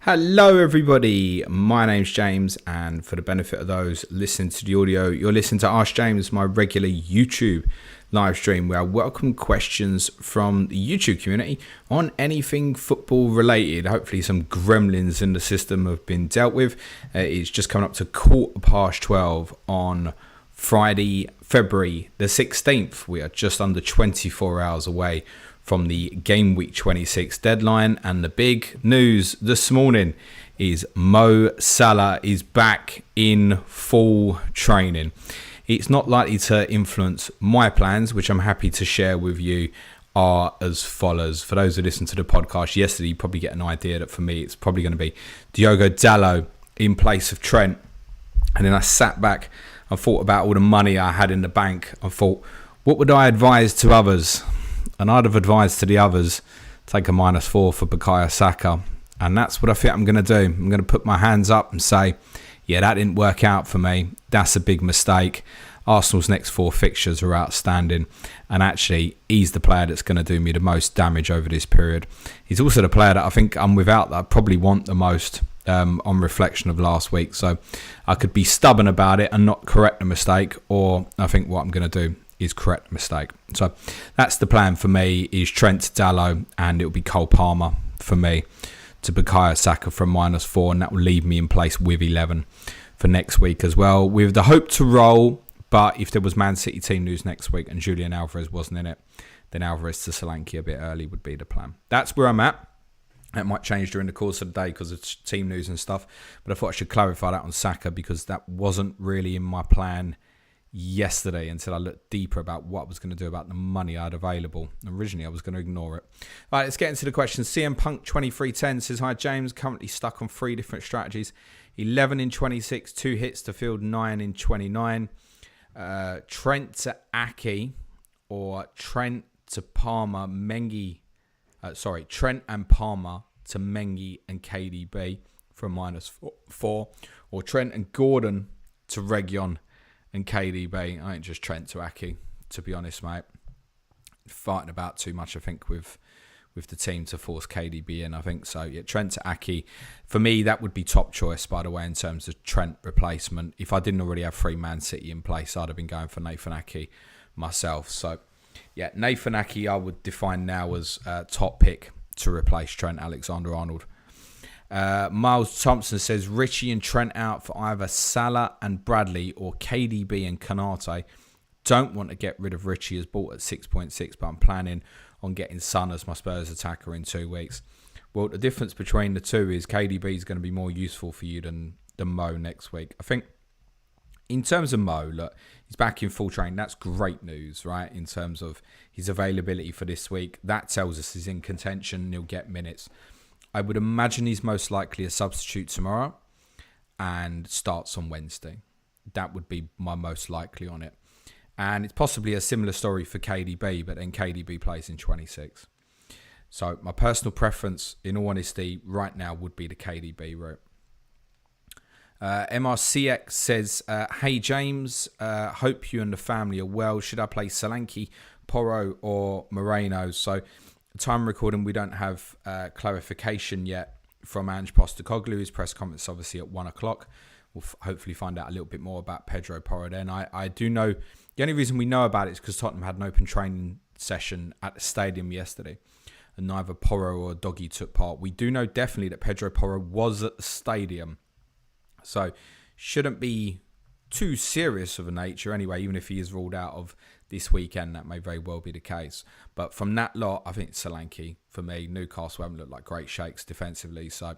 Hello everybody, my name's James, and for the benefit of those listening to the audio, you're listening to Ask James, my regular YouTube live stream where I welcome questions from the YouTube community on anything football related. Hopefully some gremlins in the system have been dealt with. It's just coming up to 12:15 on Friday, February the 16th. We are just under 24 hours away from the game week 26 deadline, and the big news this morning is Mo Salah is back in full training. It's not likely to influence my plans, which I'm happy to share with you, are as follows. For those who listened to the podcast yesterday, you probably get an idea that for me it's probably going to be Diogo Dalot in place of Trent. And then I sat back and thought about all the money I had in the bank. I thought, what would I advise to others? And I'd have advised to the others, take a -4 for Bukayo Saka. And that's what I think I'm going to do. I'm going to put my hands up and say, yeah, that didn't work out for me. That's a big mistake. Arsenal's next 4 fixtures are outstanding. And actually, he's the player that's going to do me the most damage over this period. He's also the player that I think I'm without that I probably want the most on reflection of last week. So I could be stubborn about it and not correct the mistake. Or I think what I'm going to do is correct the mistake. So that's the plan for me, is Trent to Dalot, and it'll be Cole Palmer for me to Bukayo Saka from -4, and that will leave me in place with 11 for next week as well, with the hope to roll. But if there was Man City team news next week and Julian Alvarez wasn't in it, then Alvarez to Solanke a bit early would be the plan. That's where I'm at. That might change during the course of the day because of team news and stuff, but I thought I should clarify that on Saka because that wasn't really in my plan yesterday until I looked deeper about what I was going to do about the money I had available. Originally, I was going to ignore it. All right, let's get into the questions. CM Punk 2310 says, hi James, currently stuck on 3 different strategies. 11 in 26, 2 hits to field, 9 in 29. Trent to Aki or Trent to Palmer, Trent and Palmer to Mengi and KDB for -4. Or Trent and Gordon to Region and KDB. I ain't just Trent to Aki, to be honest, mate. Fighting about too much, I think, with the team to force KDB in, I think. So, yeah, Trent to Aki. For me, that would be top choice, by the way, in terms of Trent replacement. If I didn't already have 3 Man City in place, I'd have been going for Nathan Aki myself. So, yeah, Nathan Aki I would define now as top pick to replace Trent Alexander-Arnold. Miles Thompson says Richie and Trent out for either Salah and Bradley or KDB and Kanate. Don't want to get rid of Richie as bought at 6.6, but I'm planning on getting Son as my Spurs attacker in 2 weeks. Well, the difference between the two is KDB is going to be more useful for you than Mo next week. I think in terms of Mo, look, he's back in full training. That's great news, right? In terms of his availability for this week, that tells us he's in contention and he'll get minutes. I would imagine he's most likely a substitute tomorrow and starts on Wednesday. That would be my most likely on it. And it's possibly a similar story for KDB, but then KDB plays in 26. So my personal preference, in all honesty, right now would be the KDB route. MRCX says, hey James, hope you and the family are well. Should I play Solanke, Porro or Moreno? So time recording, we don't have clarification yet from Ange Postecoglou. His press conference obviously at 1 o'clock. We'll hopefully find out a little bit more about Pedro Porro then. I do know, the only reason we know about it is because Tottenham had an open training session at the stadium yesterday and neither Porro or Doggy took part. We do know definitely that Pedro Porro was at the stadium. So shouldn't be too serious of a nature anyway, even if he is ruled out of this weekend. That may very well be the case. But from that lot, I think it's Solanke for me. Newcastle haven't looked like great shakes defensively. So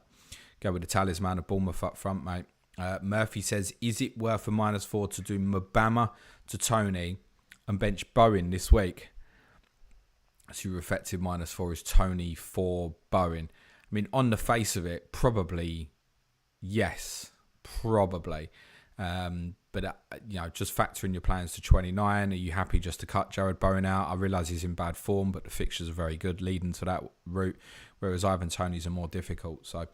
go with the talisman of Bournemouth up front, mate. Murphy says, is it worth a -4 to do Mabama to Tony and bench Bowen this week? So your effective -4 is Tony for Bowen. I mean, on the face of it, probably yes. Probably. But, just factor in your plans to 29. Are you happy just to cut Jared Bowen out? I realise he's in bad form, but the fixtures are very good leading to that route, whereas Ivan Toney's are more difficult. So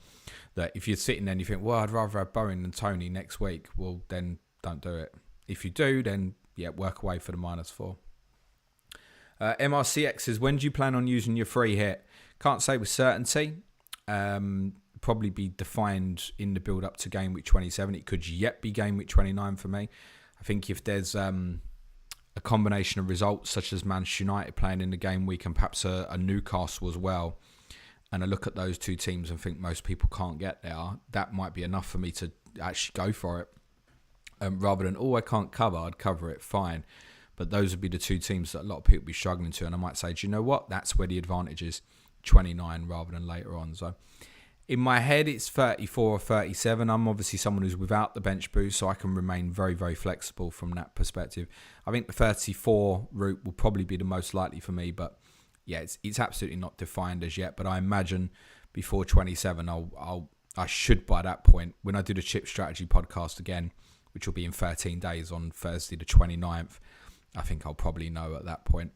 that if you're sitting there and you think, well, I'd rather have Bowen than Toney next week, well, then don't do it. If you do, then, yeah, work away for the -4. MRCX says, when do you plan on using your free hit? Can't say with certainty. probably be defined in the build up to game week 27. It could yet be game week 29 for me. I think if there's a combination of results such as Manchester United playing in the game week and perhaps a Newcastle as well, and I look at those two teams and think most people can't get there, that might be enough for me to actually go for it. Rather than, I can't cover, I'd cover it, fine. But those would be the two teams that a lot of people would be struggling to. And I might say, do you know what? That's where the advantage is, 29 rather than later on. So in my head, it's 34 or 37. I'm obviously someone who's without the bench boost, so I can remain very, very flexible from that perspective. I think the 34 route will probably be the most likely for me. But yeah, it's absolutely not defined as yet. But I imagine before 27, I should by that point, when I do the chip strategy podcast again, which will be in 13 days on Thursday the 29th, I think I'll probably know at that point.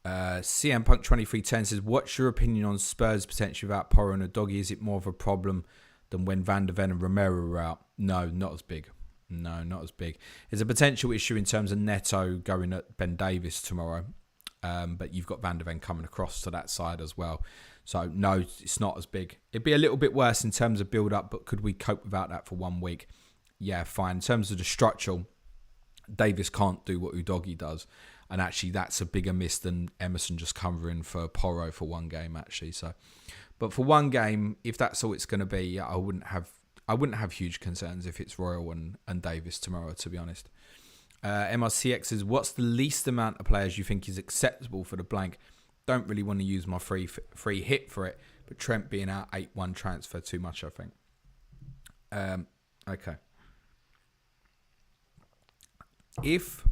CM Punk 2310 says, what's your opinion on Spurs potentially without Porro and Udogie? Is it more of a problem than when Van de Ven and Romero were out? No, not as big. No, not as big. There's a potential issue in terms of Neto going at Ben Davies tomorrow. But you've got Van de Ven coming across to that side as well. So no, it's not as big. It'd be a little bit worse in terms of build up, but could we cope without that for 1 week? Yeah, fine. In terms of the structural, Davis can't do what Udogie does. And actually, that's a bigger miss than Emerson just covering for Porro for one game, actually. So, but for one game, if that's all it's going to be, I wouldn't have huge concerns if it's Royal and Davis tomorrow, to be honest. MRCX says, what's the least amount of players you think is acceptable for the blank? Don't really want to use my free hit for it, but Trent being out 8-1 transfer too much, I think. Okay. If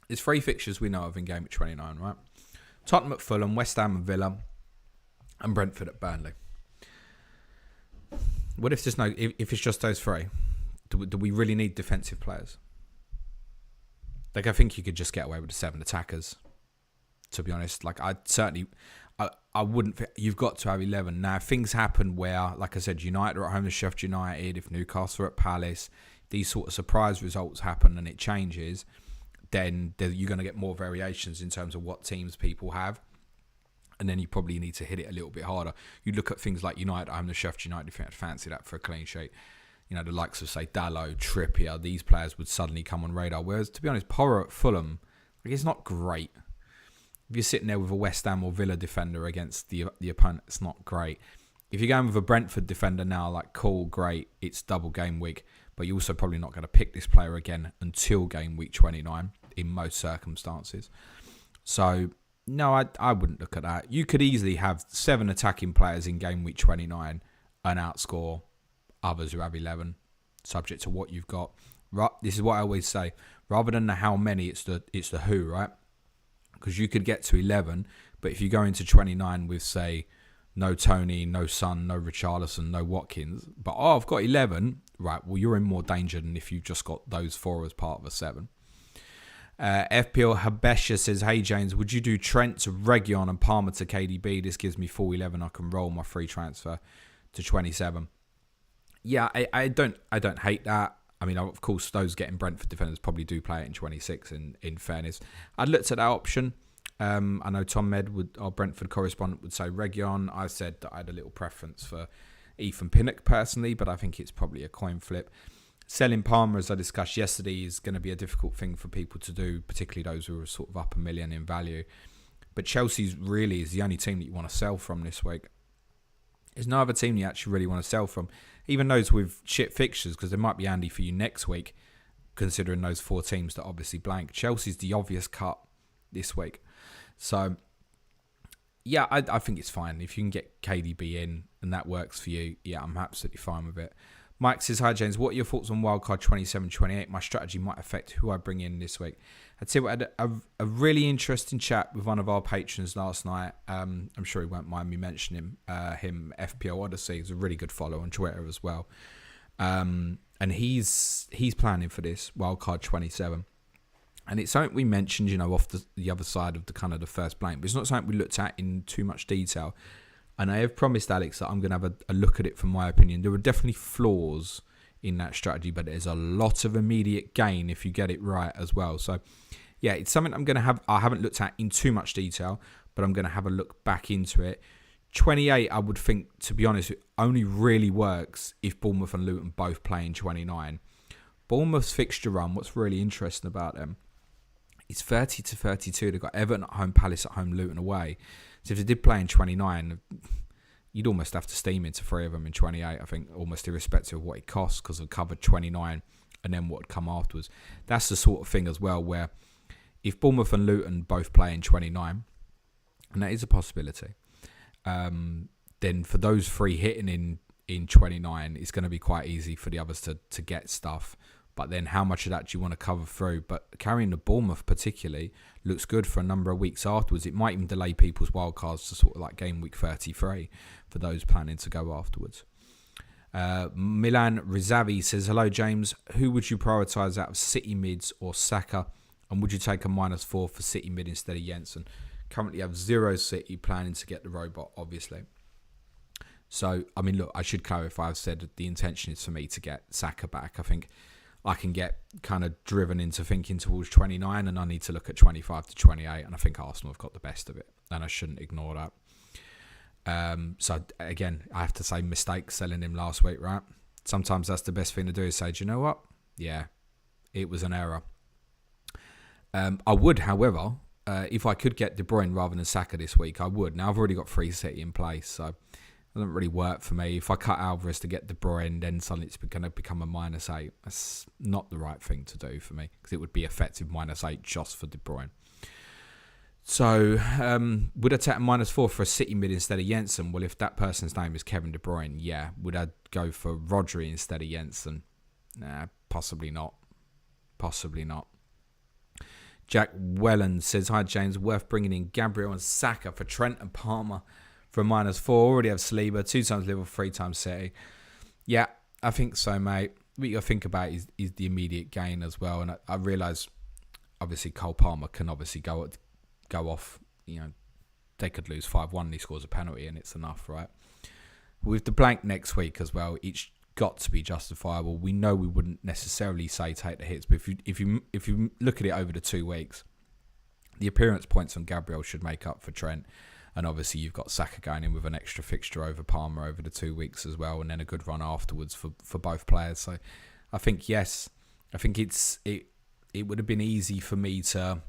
there's 3 fixtures we know of in game at 29, right? Tottenham at Fulham, West Ham and Villa, and Brentford at Burnley. What if there's if it's just those 3? Do we really need defensive players? Like, I think you could just get away with the 7 attackers, to be honest. Like, I wouldn't. You've got to have 11. Now, if things happen where, like I said, United are at home to Sheffield United, if Newcastle are at Palace, these sort of surprise results happen and it changes, then you're going to get more variations in terms of what teams people have. And then you probably need to hit it a little bit harder. You look at things like United at home to Sheffield United, if you had fancy that for a clean sheet. You know, the likes of, say, Dalot, Trippier, these players would suddenly come on radar. Whereas, to be honest, Porro at Fulham, like, it's not great. If you're sitting there with a West Ham or Villa defender against the opponent, it's not great. If you're going with a Brentford defender now, like, cool, great, it's double game week. But you're also probably not going to pick this player again until game week 29 in most circumstances. So, no, I wouldn't look at that. You could easily have 7 attacking players in game week 29 and outscore others who have 11, subject to what you've got. This is what I always say. Rather than the how many, it's the who, right? Because you could get to 11, but if you go into 29 with, say, no Tony, no Son, no Richarlison, no Watkins, but I've got 11, right, well, you're in more danger than if you've just got those 4 as part of a 7. FPL Habesha says, hey James, would you do Trent to Reguilon and Palmer to KDB? This gives me full 11. I can roll my free transfer to 27. Yeah, I don't hate that. I mean, of course, those getting Brentford defenders probably do play it in 26, in fairness. I'd looked at that option. I know Tom Med, our Brentford correspondent, would say Reguilon. I said that I had a little preference for Ethan Pinnock personally, but I think it's probably a coin flip. Selling Palmer, as I discussed yesterday, is going to be a difficult thing for people to do, particularly those who are sort of up $1 million in value. But Chelsea's really is the only team that you want to sell from this week. There's no other team you actually really want to sell from, even those with shit fixtures, because they might be handy for you next week, considering those 4 teams that obviously blank. Chelsea's the obvious cut this week. So, yeah, I think it's fine. If you can get KDB in and that works for you, yeah, I'm absolutely fine with it. Mike says, hi James, what are your thoughts on wildcard 27-28? My strategy might affect who I bring in this week. I'd say we had a really interesting chat with one of our patrons last night. I'm sure he won't mind me mentioning him, FPL Odyssey. He's a really good follow on Twitter as well. And he's planning for this wildcard 27. And it's something we mentioned, you know, off the other side of the kind of the first blank, but it's not something we looked at in too much detail. And I have promised Alex that I'm going to have a look at it from my opinion. There are definitely flaws in that strategy, but there's a lot of immediate gain if you get it right as well. So, yeah, it's something I haven't looked at in too much detail, but I'm going to have a look back into it 28, I would think, to be honest, it only really works if Bournemouth and Luton both play in 29. Bournemouth's fixture run, what's really interesting about them, is 30 to 32. They've got Everton at home, Palace at home, Luton away. So if they did play in 29, you'd almost have to steam into 3 of them in 28, I think, almost irrespective of what it costs, because they've covered 29 and then what would come afterwards. That's the sort of thing as well where if Bournemouth and Luton both play in 29, and that is a possibility, then for those 3 hitting in 29, it's going to be quite easy for the others to get stuff. But then how much of that do you want to cover through? But carrying the Bournemouth particularly looks good for a number of weeks afterwards. It might even delay people's wildcards to sort of like game week 33 for those planning to go afterwards. Milan Rizavi says, hello James, who would you prioritise out of City mids or Saka? And would you take a -4 for City mid instead of Jensen? Currently have 0 City, planning to get the robot, obviously. So, I mean, look, I should clarify, I've said that the intention is for me to get Saka back. I think I can get kind of driven into thinking towards 29 and I need to look at 25 to 28, and I think Arsenal have got the best of it and I shouldn't ignore that. So again, I have to say mistake selling him last week, right? Sometimes that's the best thing to do, is say, do you know what? Yeah, it was an error. I would, however, if I could get De Bruyne rather than Saka this week, I would. Now I've already got 3 City in place, so it doesn't really work for me. If I cut Alvarez to get De Bruyne, then suddenly it's going to become a -8. That's not the right thing to do for me, because it would be effective -8 just for De Bruyne. So would I take a -4 for a City mid instead of Jensen? Well, if that person's name is Kevin De Bruyne, yeah. Would I go for Rodri instead of Jensen? Nah, possibly not. Possibly not. Jack Welland says, hi James, worth bringing in Gabriel and Saka for Trent and Palmer for a -4. Already have Saliba, 2 times Liverpool, 3 times City. Yeah, I think so, mate. What you got to think about is the immediate gain as well. And I realise, obviously, Cole Palmer can obviously go off. You know, they could lose 5-1 and he scores a penalty and it's enough, right? With the blank next week as well, it's got to be justifiable. We know we wouldn't necessarily say take the hits, but if you look at it over the 2 weeks, the appearance points on Gabriel should make up for Trent, and obviously you've got Saka going in with an extra fixture over Palmer over the 2 weeks as well, and then a good run afterwards for both players. So I think yes, I think it would have been easy for me to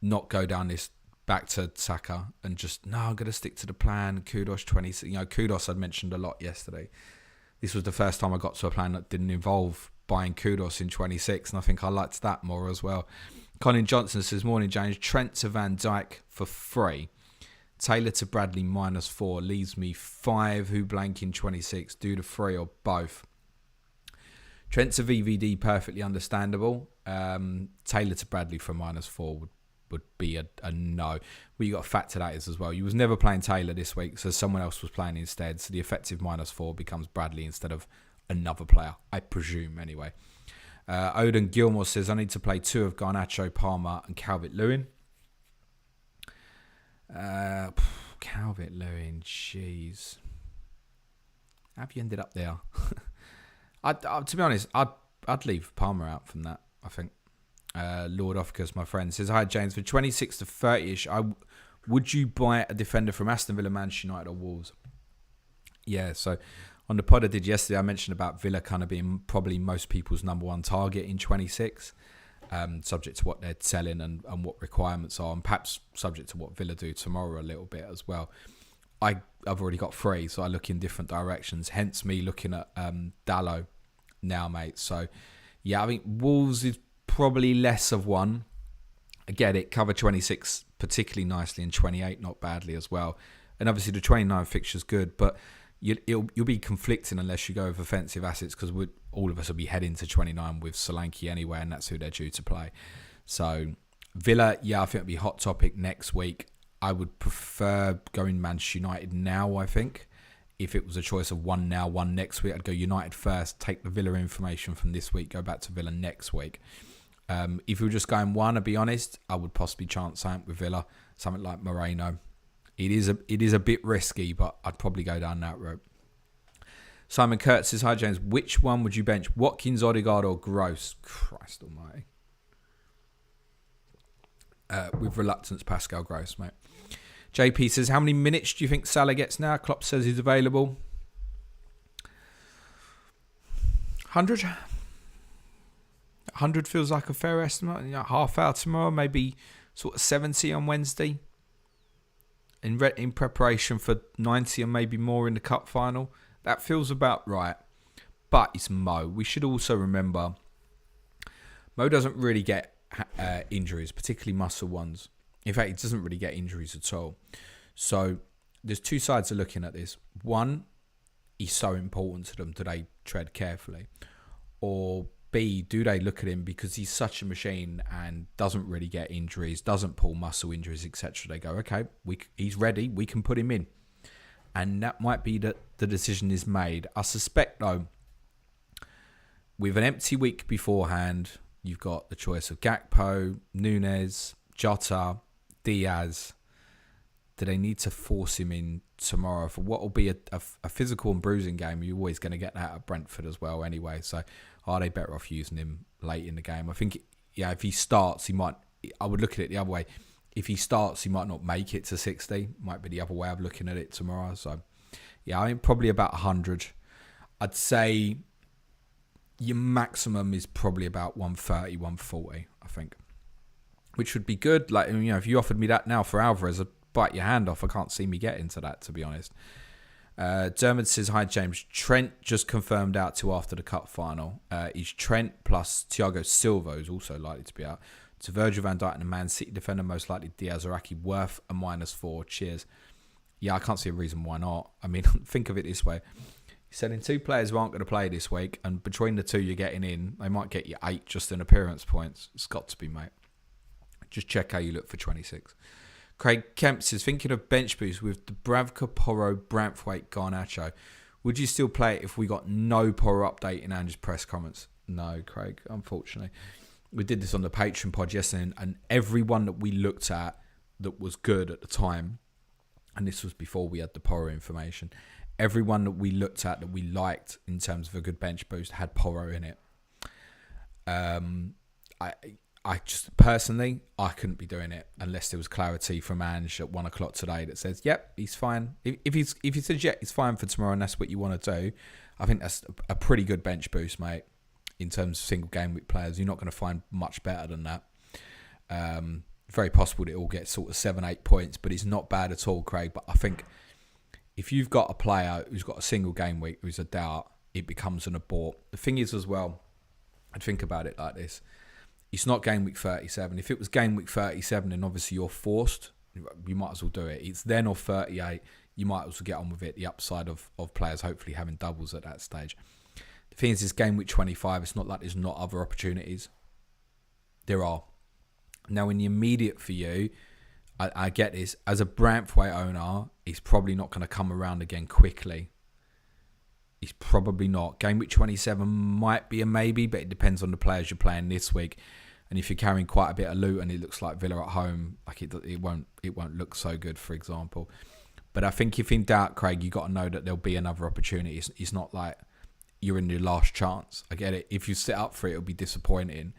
not go down this back to Saka and just I'm going to stick to the plan. Kudos 20, Kudos I'd mentioned a lot yesterday. This was the first time I got to a plan that didn't involve buying Kudos in 26, and I think I liked that more as well. Colin Johnson says, morning James, Trent to Van Dijk for 3, Taylor to Bradley -4, leaves me 5, who blank in 26, do the 3 or both. Trent to VVD, perfectly understandable. Taylor to Bradley for -4 would be a no. What you got to factor that is as well, you was never playing Taylor this week, so someone else was playing instead, so the effective -4 becomes Bradley instead of another player, I presume anyway. Odin Gilmore says, I need to play 2 of Garnacho, Palmer and Calvert-Lewin. Calvert-Lewin, jeez, how have you ended up there? To be honest, I'd leave Palmer out from that, I think. Lord Officus, my friend, says, hi James, for 26 to 30ish, would you buy a defender from Aston Villa, Manchester United or Wolves? Yeah, so on the pod I did yesterday, I mentioned about Villa kind of being probably most people's #1 target in 26, subject to what they're selling and what requirements are, and perhaps subject to what Villa do tomorrow a little bit as well. I've already got 3, so I look in different directions, hence me looking at Dallo now, mate. So yeah, I think Wolves is probably less of one. I get it, cover 26 particularly nicely, and 28 not badly as well. And obviously the 29 fixture's good, but you'll be conflicting unless you go with offensive assets, because all of us will be heading to 29 with Solanke anyway, and that's who they're due to play. So Villa, yeah, I think it'll be a hot topic next week. I would prefer going Manchester United now, I think. If it was a choice of 1 now, 1 next week, I'd go United first, take the Villa information from this week, go back to Villa next week. If you were just going 1, I'll be honest, I would possibly chance something with Villa, something like Moreno. It is a bit risky, but I'd probably go down that route. Simon Kurtz says, hi James, which one would you bench? Watkins, Odegaard or Gross? Christ almighty. With reluctance, Pascal Gross, mate. JP says, how many minutes do you think Salah gets now? Klopp says he's available. 100? 100 feels like a fair estimate. Half hour tomorrow, maybe sort of 70 on Wednesday. In preparation for 90 and maybe more in the cup final. That feels about right. But it's Mo. We should also remember, Mo doesn't really get injuries, particularly muscle ones. In fact, he doesn't really get injuries at all. So there's two sides of looking at this. One, he's so important to them. Do they tread carefully? Or B, do they look at him because he's such a machine and doesn't really get injuries, doesn't pull muscle injuries, etc. They go, okay, he's ready. We can put him in. And that might be that the decision is made. I suspect, though, with an empty week beforehand, you've got the choice of Gakpo, Nunez, Jota, Diaz. Do they need to force him in tomorrow for what will be a physical and bruising game? You're always going to get that at Brentford as well anyway. So are they better off using him late in the game? I think, yeah, if he starts, he might... I would look at it the other way. If he starts, he might not make it to 60. Might be the other way of looking at it tomorrow. So, yeah, I think probably about 100. I'd say your maximum is probably about 130, 140, I think. Which would be good. Like, if you offered me that now for Alvarez, I'd bite your hand off. I can't see me getting to that, to be honest. Dermot says, hi, James. Trent just confirmed out to after the cup final. Is Trent plus Thiago Silva, who's also likely to be out, to Virgil van Dijk and a Man City defender, most likely Diaz or Aki, worth a -4. Cheers. Yeah, I can't see a reason why not. I mean, think of it this way. You're selling 2 players who aren't going to play this week, and between the 2 you're getting in, they might get you 8 just in appearance points. It's got to be, mate. Just check how you look for 26. Craig Kemp says, thinking of bench boost with Dubravka, Porro, Branthwaite, Garnacho, would you still play it if we got no Porro update in Ange's press comments? No, Craig, unfortunately. We did this on the Patreon pod yesterday, and everyone that we looked at that was good at the time, and this was before we had the Porro information, everyone that we looked at that we liked in terms of a good bench boost had Porro in it. I just personally, I couldn't be doing it unless there was clarity from Ange at 1 o'clock today that says, yep, he's fine. If he says, yeah, he's fine for tomorrow and that's what you want to do, I think that's a pretty good bench boost, mate, in terms of single game week players. You're not going to find much better than that. Very possible that it all gets sort of 7-8 points, but it's not bad at all, Craig. But I think if you've got a player who's got a single game week who's a doubt, it becomes an abort. The thing is as well, I'd think about it like this. It's not game week 37. If it was game week 37, then obviously you're forced. You might as well do it. It's then or 38. You might as well get on with it. The upside of players hopefully having doubles at that stage. The thing is, it's game week 25. It's not like there's not other opportunities. There are. Now, in the immediate for you, I get this. As a Branthwaite owner, he's probably not going to come around again quickly. He's probably not. Game week 27 might be a maybe, but it depends on the players you're playing this week. And if you're carrying quite a bit of loot and it looks like Villa at home, like it won't look so good, for example. But I think if in doubt, Craig, you got to know that there'll be another opportunity. It's not like you're in your last chance. I get it. If you set up for it, it'll be disappointing.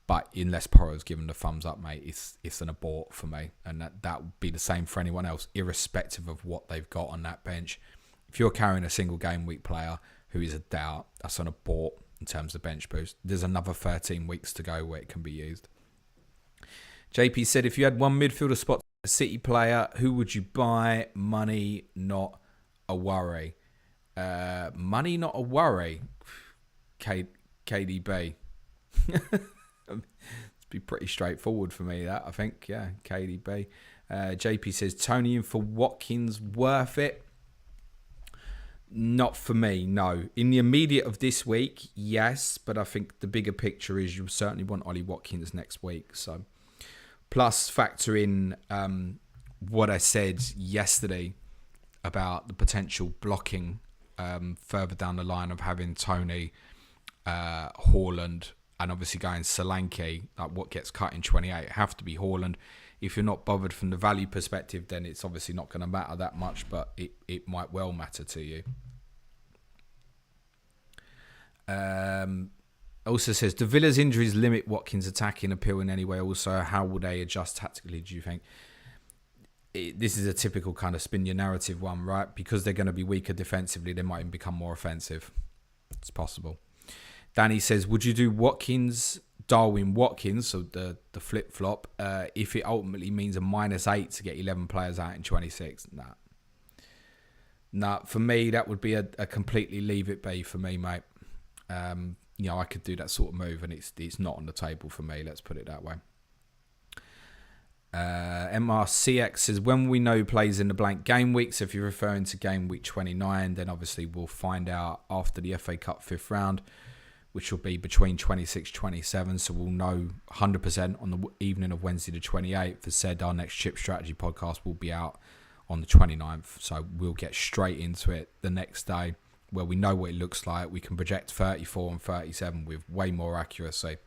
But unless Porro's given the thumbs up, mate, it's an abort for me. And that would be the same for anyone else, irrespective of what they've got on that bench. If you're carrying a single game week player who is a doubt, that's an abort in terms of bench boost. There's another 13 weeks to go where it can be used. JP said, if you had one midfielder spot, a City player, who would you buy? Money, not a worry. Money, not a worry. KDB. It's be pretty straightforward for me, that, I think. Yeah, KDB. JP says, Tony in for Watkins, worth it? Not for me, no. In the immediate of this week, yes, but I think the bigger picture is you certainly want Ollie Watkins next week. So, plus factor in what I said yesterday about the potential blocking further down the line of having Tony, Haaland, and obviously going Solanke. Like what gets cut in 28 have to be Haaland. If you're not bothered from the value perspective, then it's obviously not going to matter that much, but it might well matter to you. Also says, do Villa's injuries limit Watkins' attacking appeal in any way? Also, how will they adjust tactically, do you think? this is a typical kind of spin your narrative one, right? Because they're going to be weaker defensively, they might even become more offensive. It's possible. Danny says, would you do Darwin Watkins, so the flip-flop, if it ultimately means a -8 to get 11 players out in 26? Nah, for me, that would be a completely leave it be for me, mate. I could do that sort of move, and it's not on the table for me, let's put it that way. MRCX says, when we know plays in the blank game week, so if you're referring to game week 29, then obviously we'll find out after the FA Cup 5th round, which will be between 26-27, so we'll know 100% on the evening of Wednesday the 28th. As said, our next chip strategy podcast will be out on the 29th, so we'll get straight into it the next day, where we know what it looks like. We can project 34 and 37 with way more accuracy.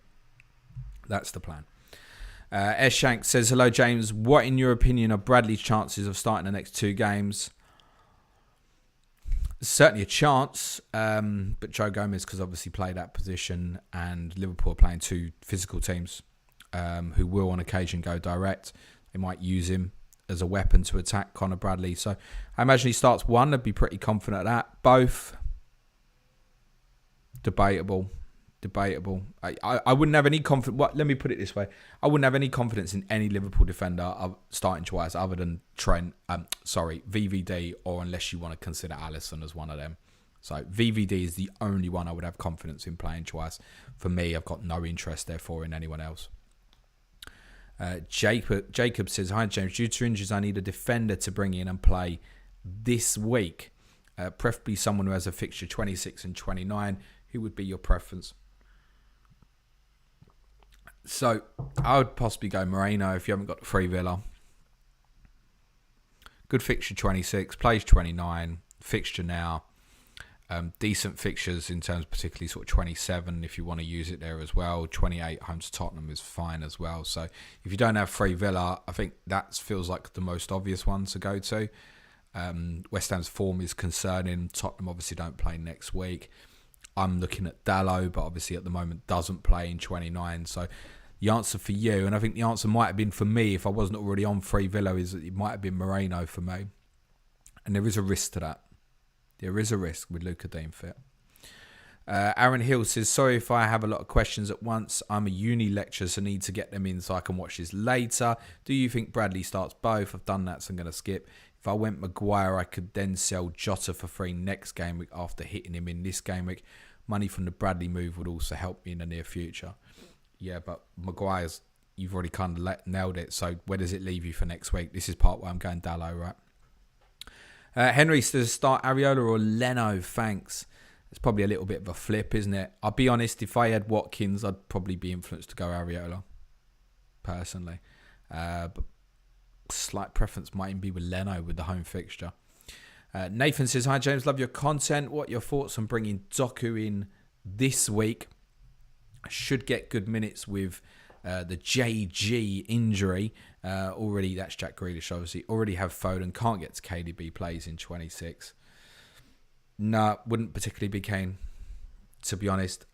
That's the plan. S. Shank says, hello, James. What, in your opinion, are Bradley's chances of starting the next 2 games? Certainly a chance, but Joe Gomez, because obviously play that position, and Liverpool are playing 2 physical teams who will on occasion go direct. They might use him as a weapon to attack Conor Bradley. So I imagine he starts 1. I'd be pretty confident of that. Both, debatable. I wouldn't have any confidence. Let me put it this way. I wouldn't have any confidence in any Liverpool defender starting twice other than VVD, or unless you want to consider Alisson as one of them. So VVD is the only one I would have confidence in playing twice. For me, I've got no interest therefore in anyone else. Jacob says, hi James, due to injuries I need a defender to bring in and play this week. Preferably someone who has a fixture 26 and 29. Who would be your preference? So, I would possibly go Moreno if you haven't got the free Villa. Good fixture 26, plays 29, fixture now. Decent fixtures in terms particularly sort of 27 if you want to use it there as well. 28 home to Tottenham is fine as well. So, if you don't have free Villa, I think that feels like the most obvious one to go to. West Ham's form is concerning. Tottenham obviously don't play next week. I'm looking at Dalot, but obviously at the moment doesn't play in 29. So the answer for you, and I think the answer might have been for me if I wasn't already on free Villa, is that it might have been Moreno for me. And there is a risk to that. There is a risk with Luka Dean fit. Aaron Hill says, sorry if I have a lot of questions at once. I'm a uni lecturer, so need to get them in so I can watch this later. Do you think Bradley starts both? I've done that, so I'm going to skip. If I went Maguire, I could then sell Jota for free next game week after hitting him in this game week. Money from the Bradley move would also help me in the near future. Yeah, but Maguire's, you've already kind of nailed it. So where does it leave you for next week? This is part where I'm going Dalot, right? Henry says, start Areola or Leno? Thanks. It's probably a little bit of a flip, isn't it? I'll be honest, if I had Watkins, I'd probably be influenced to go Areola, personally. But slight preference might even be with Leno with the home fixture. Nathan says, hi James, love your content. What are your thoughts on bringing Doku in this week? Should get good minutes with the JG injury. Already, that's Jack Grealish, obviously. Already have Foden. Can't get to KDB, plays in 26. No, wouldn't particularly be keen, to be honest.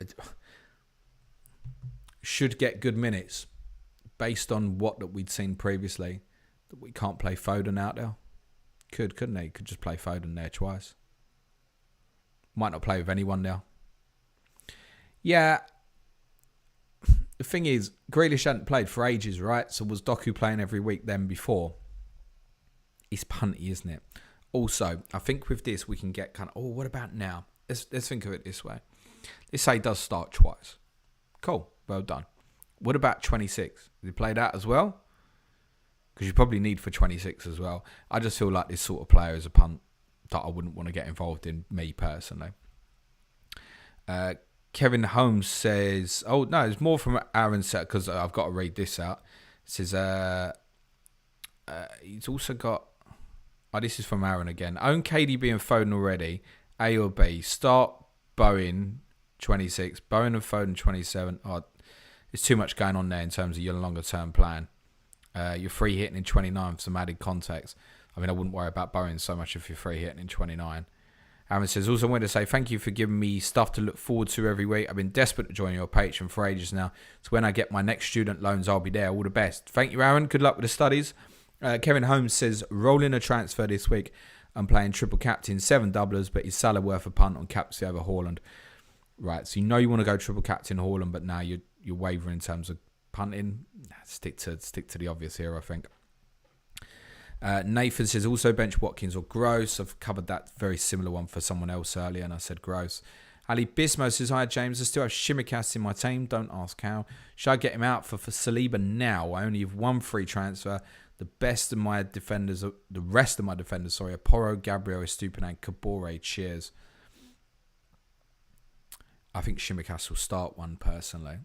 Should get good minutes based on what that we'd seen previously. That we can't play Foden out there. Couldn't he? Could just play Foden there twice. Might not play with anyone now. Yeah. The thing is, Grealish hadn't played for ages, right? So was Doku playing every week then before? It's punty, isn't it? Also, I think with this, we can get kind of, what about now? Let's think of it this way. Let's say he does start twice. Cool. Well done. What about 26? Did he play that as well? Because you probably need for 26 as well. I just feel like this sort of player is a punt that I wouldn't want to get involved in, me personally. Kevin Holmes says, oh, no, it's more from Aaron, because I've got to read this out. It says, he's also got, this is from Aaron again. Own KDB and Foden already, A or B. Start Bowen, 26. Bowen and Foden, 27. Oh, there's too much going on there in terms of your longer-term plan. You're free hitting in 29 for some added context. I mean, I wouldn't worry about Bowen so much if you're free hitting in 29. Aaron says, also wanted to say thank you for giving me stuff to look forward to every week. I've been desperate to join your Patreon for ages now. So when I get my next student loans, I'll be there. All the best. Thank you, Aaron. Good luck with the studies. Kevin Holmes says, rolling a transfer this week. I'm playing triple captain, 7 doublers, but is Salah worth a punt on captaincy over Haaland? Right, so you want to go triple captain Haaland, but now you're wavering in terms of punting. Stick to the obvious here, I think. Nathan says, also bench Watkins or Gross. I've covered that very similar one for someone else earlier, and I said Gross. Ali Bismo says, hi James, I still have Shimikas in my team. Don't ask how. Should I get him out for Saliba now? I only have one free transfer. The rest of my defenders, are Porro, Gabriel, Estupinan, Kabore. Cheers. I think Shimikas will start one personally.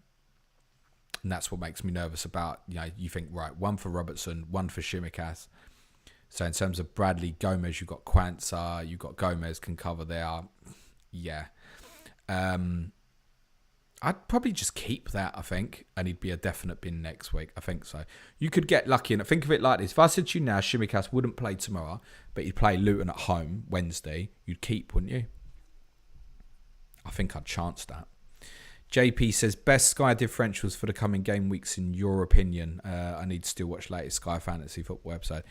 And that's what makes me nervous about, you think, right, one for Robertson, one for Shimikas. So in terms of Bradley, Gomez, you've got Quansah, you've got Gomez can cover there. Yeah. I'd probably just keep that, I think, and he'd be a definite bin next week. I think so. You could get lucky, and think of it like this. If I said to you now, Shimikas wouldn't play tomorrow, but he'd play Luton at home Wednesday, you'd keep, wouldn't you? I think I'd chance that. JP says, best Sky differentials for the coming game weeks in your opinion. I need to still watch latest Sky Fantasy Football website.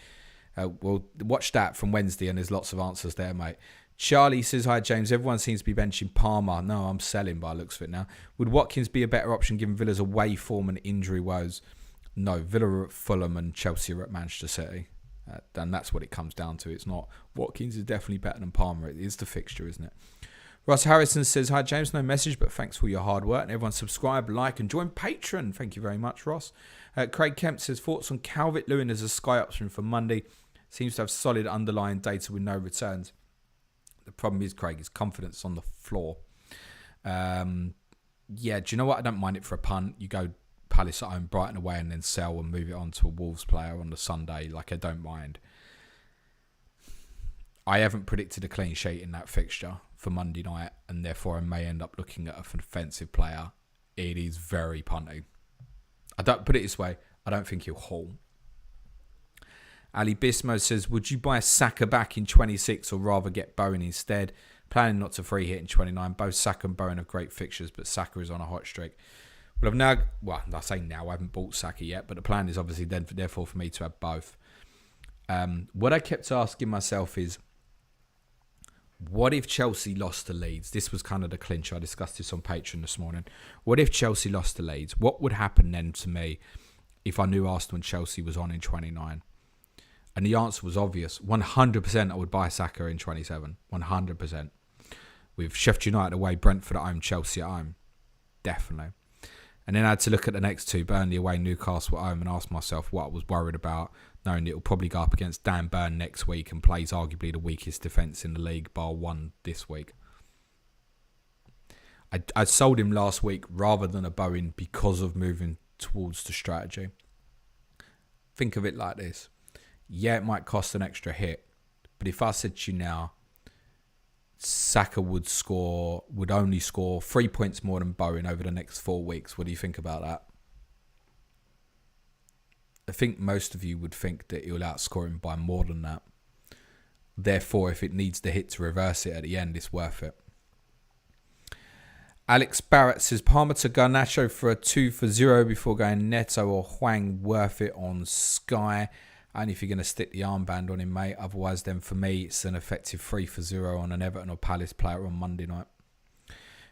Well, watch that from Wednesday, and there's lots of answers there, mate. Charlie says, hi, James. Everyone seems to be benching Palmer. No, I'm selling by the looks of it now. Would Watkins be a better option given Villa's away form and injury woes? No, Villa are at Fulham and Chelsea are at Manchester City. And that's what it comes down to. It's not Watkins is definitely better than Palmer. It is the fixture, isn't it? Ross Harrison says, hi, James. No message, but thanks for your hard work. And everyone subscribe, like, and join Patreon. Thank you very much, Ross. Craig Kemp says, thoughts on Calvert-Lewin as a Sky option for Monday. Seems to have solid underlying data with no returns. The problem is, Craig, his confidence on the floor. Yeah, do you know what? I don't mind it for a punt. You go Palace at home, Brighton away, and then sell and move it on to a Wolves player on the Sunday. Like, I don't mind. I haven't predicted a clean sheet in that fixture for Monday night, and therefore I may end up looking at an offensive player. It is very punty. I don't put it this way. I don't think he'll haul. Ali Bismo says, would you buy Saka back in 26 or rather get Bowen instead? Planning not to free hit in 29. Both Saka and Bowen have great fixtures, but Saka is on a hot streak. Well, I say now, I haven't bought Saka yet, but the plan is obviously therefore for me to have both. What I kept asking myself is, what if Chelsea lost to Leeds? This was kind of the clinch. I discussed this on Patreon this morning. What if Chelsea lost to Leeds? What would happen then to me if I knew Arsenal and Chelsea was on in 29? And the answer was obvious. 100% I would buy Saka in 27. 100%. With Sheffield United away, Brentford at home, Chelsea at home. Definitely. And then I had to look at the next two, Burnley away, Newcastle at home, and ask myself what I was worried about, knowing it'll probably go up against Dan Burn next week and plays arguably the weakest defence in the league, bar one this week. I sold him last week rather than a Bowen because of moving towards the strategy. Think of it like this. Yeah, it might cost an extra hit, but if I said to you now, Saka would only score 3 points more than Bowen over the next 4 weeks, what do you think about that? I think most of you would think that he'll outscore him by more than that. Therefore, if it needs the hit to reverse it at the end, it's worth it. Alex Barrett says, Palmer to Garnacho for a 2-for-0 before going Neto or Hwang, worth it on Sky. Only if you're going to stick the armband on him, mate. Otherwise, then for me, it's an effective 3-for-0 on an Everton or Palace player on Monday night.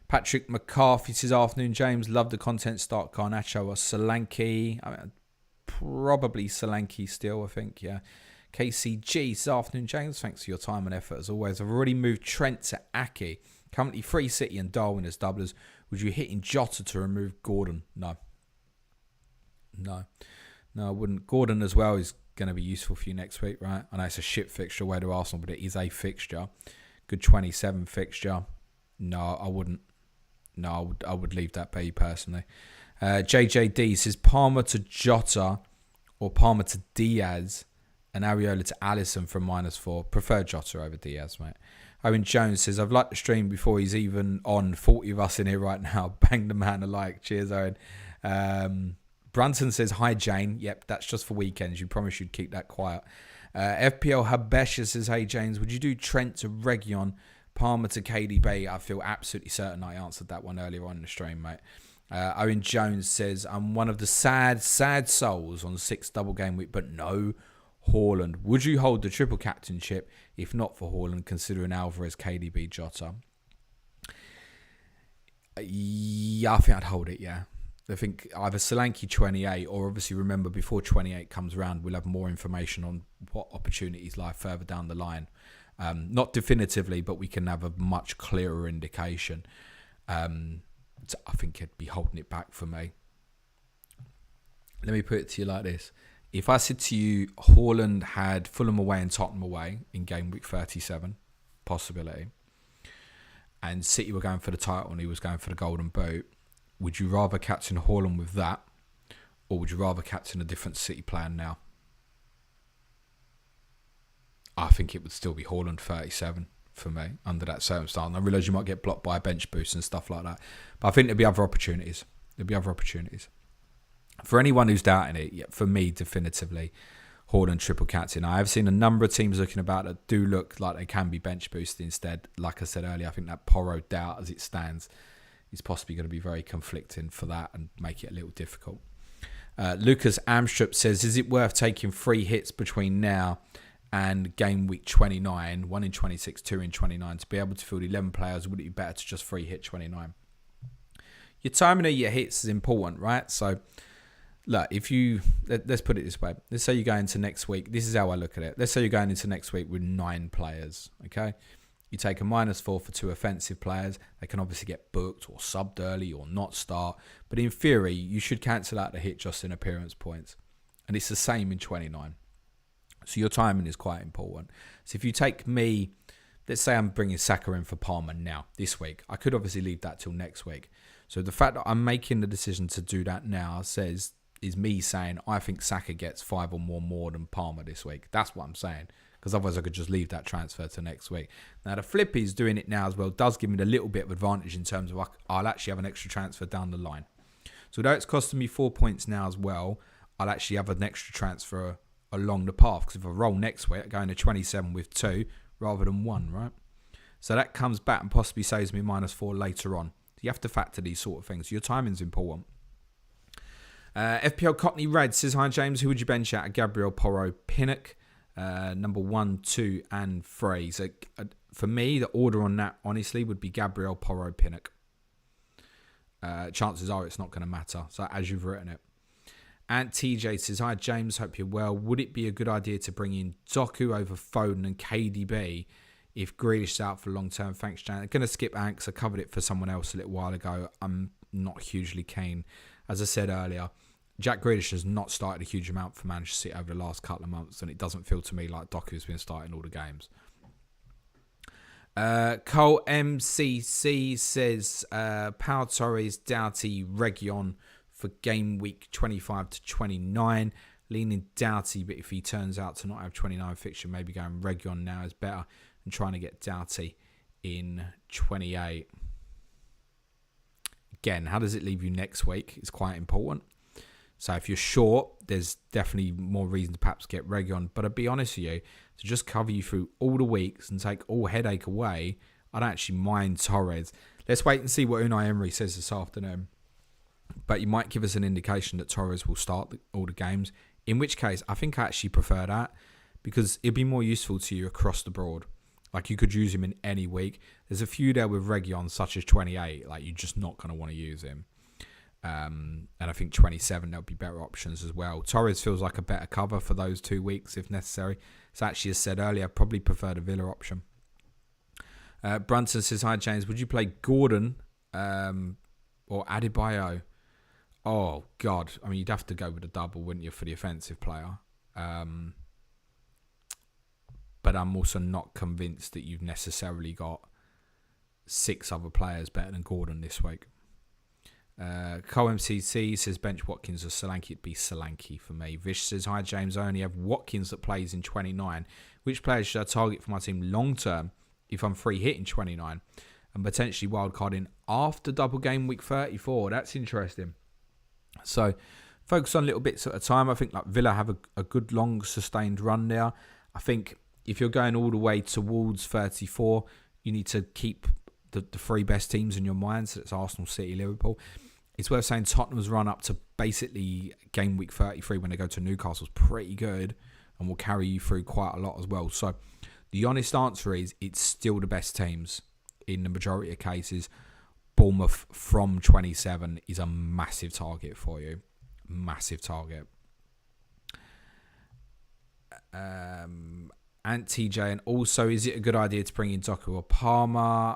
Patrick McCarthy says, afternoon, James. Love the content. Start Garnacho or Solanke. I mean, probably Solanke still, I think, yeah. KCG says, afternoon, James. Thanks for your time and effort as always. I've already moved Trent to Aki. Currently free City and Darwin as doublers. Would you hit in Jota to remove Gordon? No, I wouldn't. Gordon as well is going to be useful for you next week, right? I know it's a shit fixture away to Arsenal, but it is a fixture. Good 27 fixture. No, I wouldn't. No, I would leave that be personally. JJD says Palmer to Jota or Palmer to Diaz and Areola to Alisson from -4. Prefer Jota over Diaz, mate. Owen Jones says, I've liked the stream before he's even on. 40 of us in here right now. Bang the man alike. Cheers, Owen. Brunson says, hi, Jane. Yep, that's just for weekends. You promised you'd keep that quiet. FPL Habesha says, hey, James, would you do Trent to Region, Palmer to KDB? I feel absolutely certain I answered that one earlier on in the stream, mate. Owen Jones says, I'm one of the sad souls on 6 double game week, but no, Haaland. Would you hold the triple captainship if not for Haaland, considering Alvarez, KDB, Jota? Yeah, I think I'd hold it, yeah. I think either Solanke 28 or obviously remember before 28 comes around, we'll have more information on what opportunities lie further down the line. Not definitively, but we can have a much clearer indication. So I think it'd be holding it back for me. Let me put it to you like this. If I said to you, Haaland had Fulham away and Tottenham away in game week 37, possibility, and City were going for the title and he was going for the golden boot, would you rather captain Haaland with that, or would you rather captain a different City plan now? I think it would still be Haaland 37 for me under that circumstance. And I realise you might get blocked by a bench boost and stuff like that, but I think there'd be other opportunities. For anyone who's doubting it, yeah, for me, definitively, Haaland triple captain. I have seen a number of teams looking about that do look like they can be bench boosted instead. Like I said earlier, I think that Porro doubt as it stands is possibly going to be very conflicting for that and make it a little difficult. Lucas Amstrup says, is it worth taking 3 hits between now and game week 29, 1 in 26, 2 in 29, to be able to field 11 players? Would it be better to just 3 hit 29? Your timing of your hits is important, right? So, look, let's put it this way. Let's say you're going into next week. This is how I look at it. Let's say you're going into next week with 9 players, okay? You take a -4 for 2 offensive players. They can obviously get booked or subbed early or not start. But in theory, you should cancel out the hit just in appearance points. And it's the same in 29. So your timing is quite important. So if you take me, let's say I'm bringing Saka in for Palmer now, this week. I could obviously leave that till next week. So the fact that I'm making the decision to do that now is me saying I think Saka gets 5 or more than Palmer this week. That's what I'm saying. Because otherwise I could just leave that transfer to next week. Now the Flippy's doing it now as well does give me a little bit of advantage in terms of I'll actually have an extra transfer down the line. So although it's costing me 4 points now as well, I'll actually have an extra transfer along the path. Because if I roll next week, I go into 27 with 2 rather than 1, right? So that comes back and possibly saves me -4 later on. So you have to factor these sort of things. Your timing's important. FPL Cockney Red says, hi James, who would you bench at? Gabriel, Porro, Pinnock, number 1, 2 and 3. So for me, the order on that honestly would be Gabriel, Porro, Pinnock. Chances are it's not going to matter. So as you've written it. And TJ says, hi James, hope you're well. Would it be a good idea to bring in Doku over Foden and KDB if Grealish is out for long term? Thanks, Jan. I'm going to skip Anks. I covered it for someone else a little while ago. I'm not hugely keen. As I said earlier, Jack Grealish has not started a huge amount for Manchester City over the last couple of months, and it doesn't feel to me like Doku's been starting all the games. Cole MCC says, Pau Torres, Doughty, Region for game week 25 to 29. Leaning Doughty, but if he turns out to not have 29 fixture, maybe going Region now is better and trying to get Doughty in 28. Again, how does it leave you next week? It's quite important. So if you're short, there's definitely more reason to perhaps get Region. But I'll be honest with you, to just cover you through all the weeks and take all headache away, I don't actually mind Torres. Let's wait and see what Unai Emery says this afternoon. But you might give us an indication that Torres will start all the games. In which case, I think I actually prefer that because it'd be more useful to you across the board. Like you could use him in any week. There's a few there with Region, such as 28. Like you're just not going to want to use him. And I think 27, there'll be better options as well. Torres feels like a better cover for those 2 weeks if necessary. So actually, as said earlier, I probably prefer the Villa option. Brunson says, hi James, would you play Gordon or Adebayo? Oh God, I mean you'd have to go with a double, wouldn't you, for the offensive player? But I'm also not convinced that you've necessarily got 6 other players better than Gordon this week. CoMCC says bench Watkins or Solanke. It'd be Solanke for me. Vish says, hi James, I only have Watkins that plays in 29. Which players should I target for my team long term if I'm free hitting 29 and potentially wildcarding after double game week 34? That's interesting. So focus on little bits at a time. I think like Villa have a good long sustained run there. I think if you're going all the way towards 34, you need to keep the 3 best teams in your mind. So it's Arsenal, City, Liverpool. It's worth saying Tottenham's run up to basically game week 33 when they go to Newcastle is pretty good. and will carry you through quite a lot as well. So the honest answer is it's still the best teams in the majority of cases. Bournemouth from 27 is a massive target for you. Massive target. TJ, and also, is it a good idea to bring in Doku or Palmer?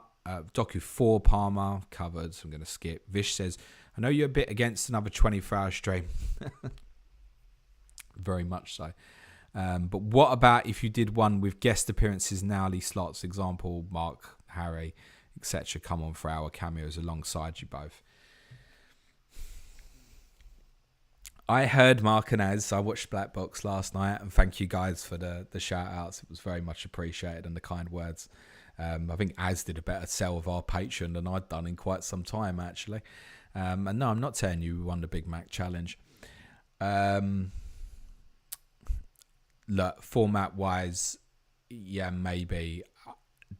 Doku for Palmer, covered, so I'm going to skip. Vish says, I know you're a bit against another 24-hour stream. Very much so. But what about if you did one with guest appearances in hourly slots? Example, Mark, Harry, etc. come on for our cameos alongside you both. I heard Mark and Az. I watched Black Box last night, and thank you guys for the shout outs. It was very much appreciated, and the kind words. I think Az did a better sell of our Patreon than I'd done in quite some time, actually. And no, I'm not telling you we won the Big Mac challenge. Look, format wise, yeah, maybe.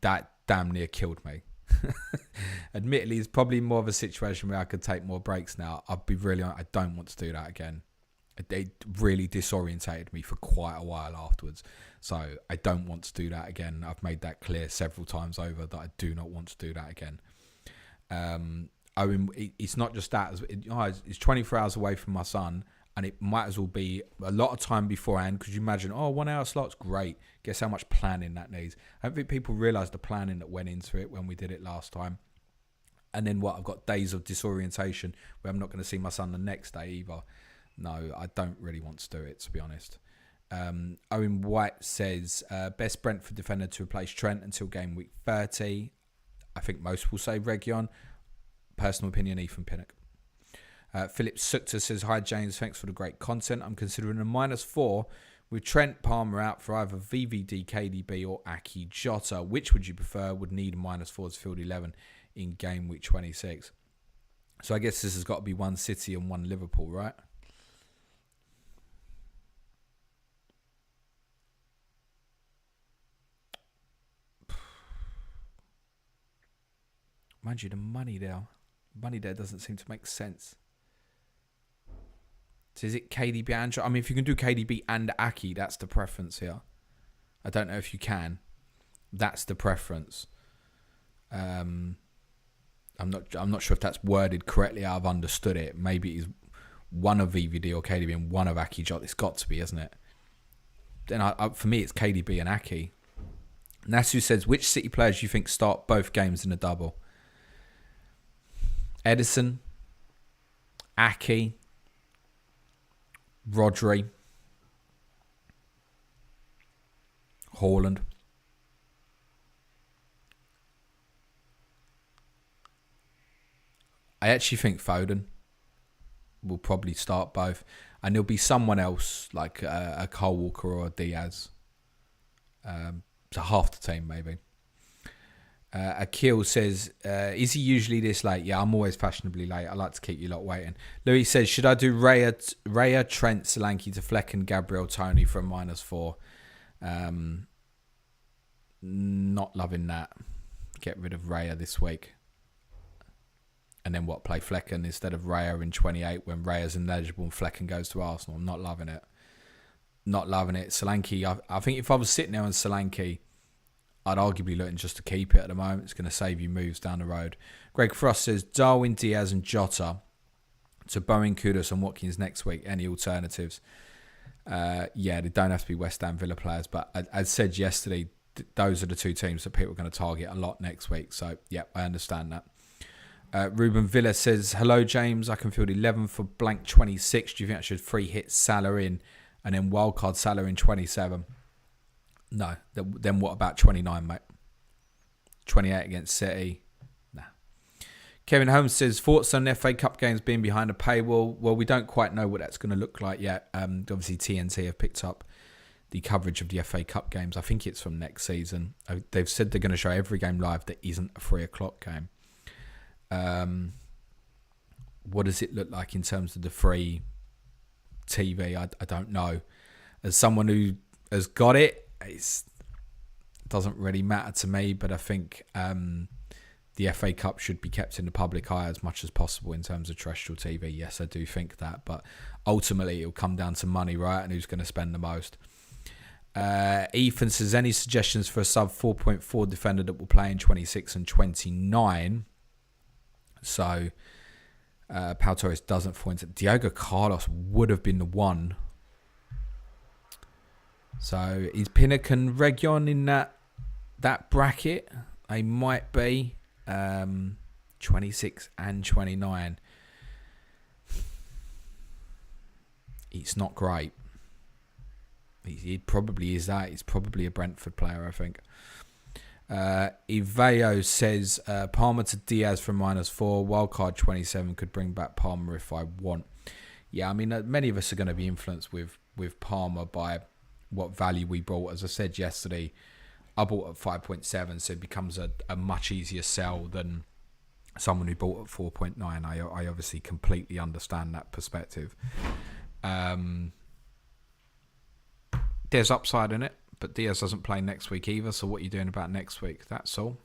That damn near killed me. Admittedly, it's probably more of a situation where I could take more breaks now. I'll be really honest, I don't want to do that again. It really disorientated me for quite a while afterwards. So I don't want to do that again. I've made that clear several times over that I do not want to do that again. I mean, it's not just that. It's 24 hours away from my son, and it might as well be a lot of time beforehand. Could you imagine, 1 hour slot's great. Guess how much planning that needs. I don't think people realise the planning that went into it when we did it last time. And then I've got days of disorientation where I'm not going to see my son the next day either. No, I don't really want to do it, to be honest. Owen White says, best Brentford defender to replace Trent until game week 30. I think most will say Reguilon. Personal opinion, Ethan Pinnock. Philip Sukta says, hi James, thanks for the great content. I'm considering a -4 with Trent Palmer out for either VVD, KDB or Aki Jota. Which would you prefer? Would need a -4 to field 11 in game week 26. So I guess this has got to be one City and one Liverpool, right? Mind you, the money there doesn't seem to make sense. So is it KDB and... I mean, if you can do KDB and Aki, that's the preference here. I don't know if you can. That's the preference. I'm not sure if that's worded correctly. I've understood it. Maybe it's one of VVD or KDB and one of Aki Jota. It's got to be, isn't it? Then for me, it's KDB and Aki. Nasu says, which City players do you think start both games in a double? Edison, Aki, Rodri, Haaland. I actually think Foden will probably start both. And there'll be someone else, like a Cole Walker or a Diaz. So half the team, maybe. Akil says, is he usually this late? Yeah, I'm always fashionably late. I like to keep you lot waiting. Louis says, should I do Raya, Trent, Solanke to Fleck and Gabriel Tony for a -4? Not loving that. Get rid of Raya this week. And then play Flecken instead of Raya in 28 when Raya's ineligible and Flecken goes to Arsenal. I'm not loving it. Not loving it. Solanke, I think if I was sitting there on Solanke, I'd arguably looking just to keep it at the moment. It's going to save you moves down the road. Greg Frost says, Darwin, Diaz and Jota to Bowen, Kudus and Watkins next week. Any alternatives? Yeah, they don't have to be West Ham Villa players. But as said yesterday, those are the two teams that people are going to target a lot next week. So, yeah, I understand that. Ruben Villa says, hello, James. I can field 11 for blank 26. Do you think I should free hit Salah in and then wildcard Salah in 27? No. Then what about 29, mate? 28 against City? Nah. Kevin Holmes says, thoughts on FA Cup games being behind a paywall? Well, we don't quite know what that's going to look like yet. Obviously, TNT have picked up the coverage of the FA Cup games. I think it's from next season. They've said they're going to show every game live that isn't a 3 o'clock game. What does it look like in terms of the free TV? I don't know. As someone who has got it, it doesn't really matter to me, but I think the FA Cup should be kept in the public eye as much as possible in terms of terrestrial TV. Yes, I do think that, but ultimately it'll come down to money, right? And who's going to spend the most. Ethan says, any suggestions for a sub 4.4 defender that will play in 26 and 29? So, Pau Torres doesn't fall into... Diogo Carlos would have been the one. So, is Pinnock and Reguilon in that bracket? They might be. 26 and 29. It's not great. He probably is that. He's probably a Brentford player, I think. Iveo says Palmer to Diaz for -4. Wildcard 27 could bring back Palmer if I want. Yeah, I mean, many of us are going to be influenced with Palmer by what value we bought. As I said yesterday, I bought at 5.7, so it becomes a much easier sell than someone who bought at 4.9. I obviously completely understand that perspective. There's upside in it, but Diaz doesn't play next week either, so what are you doing about next week? That's all.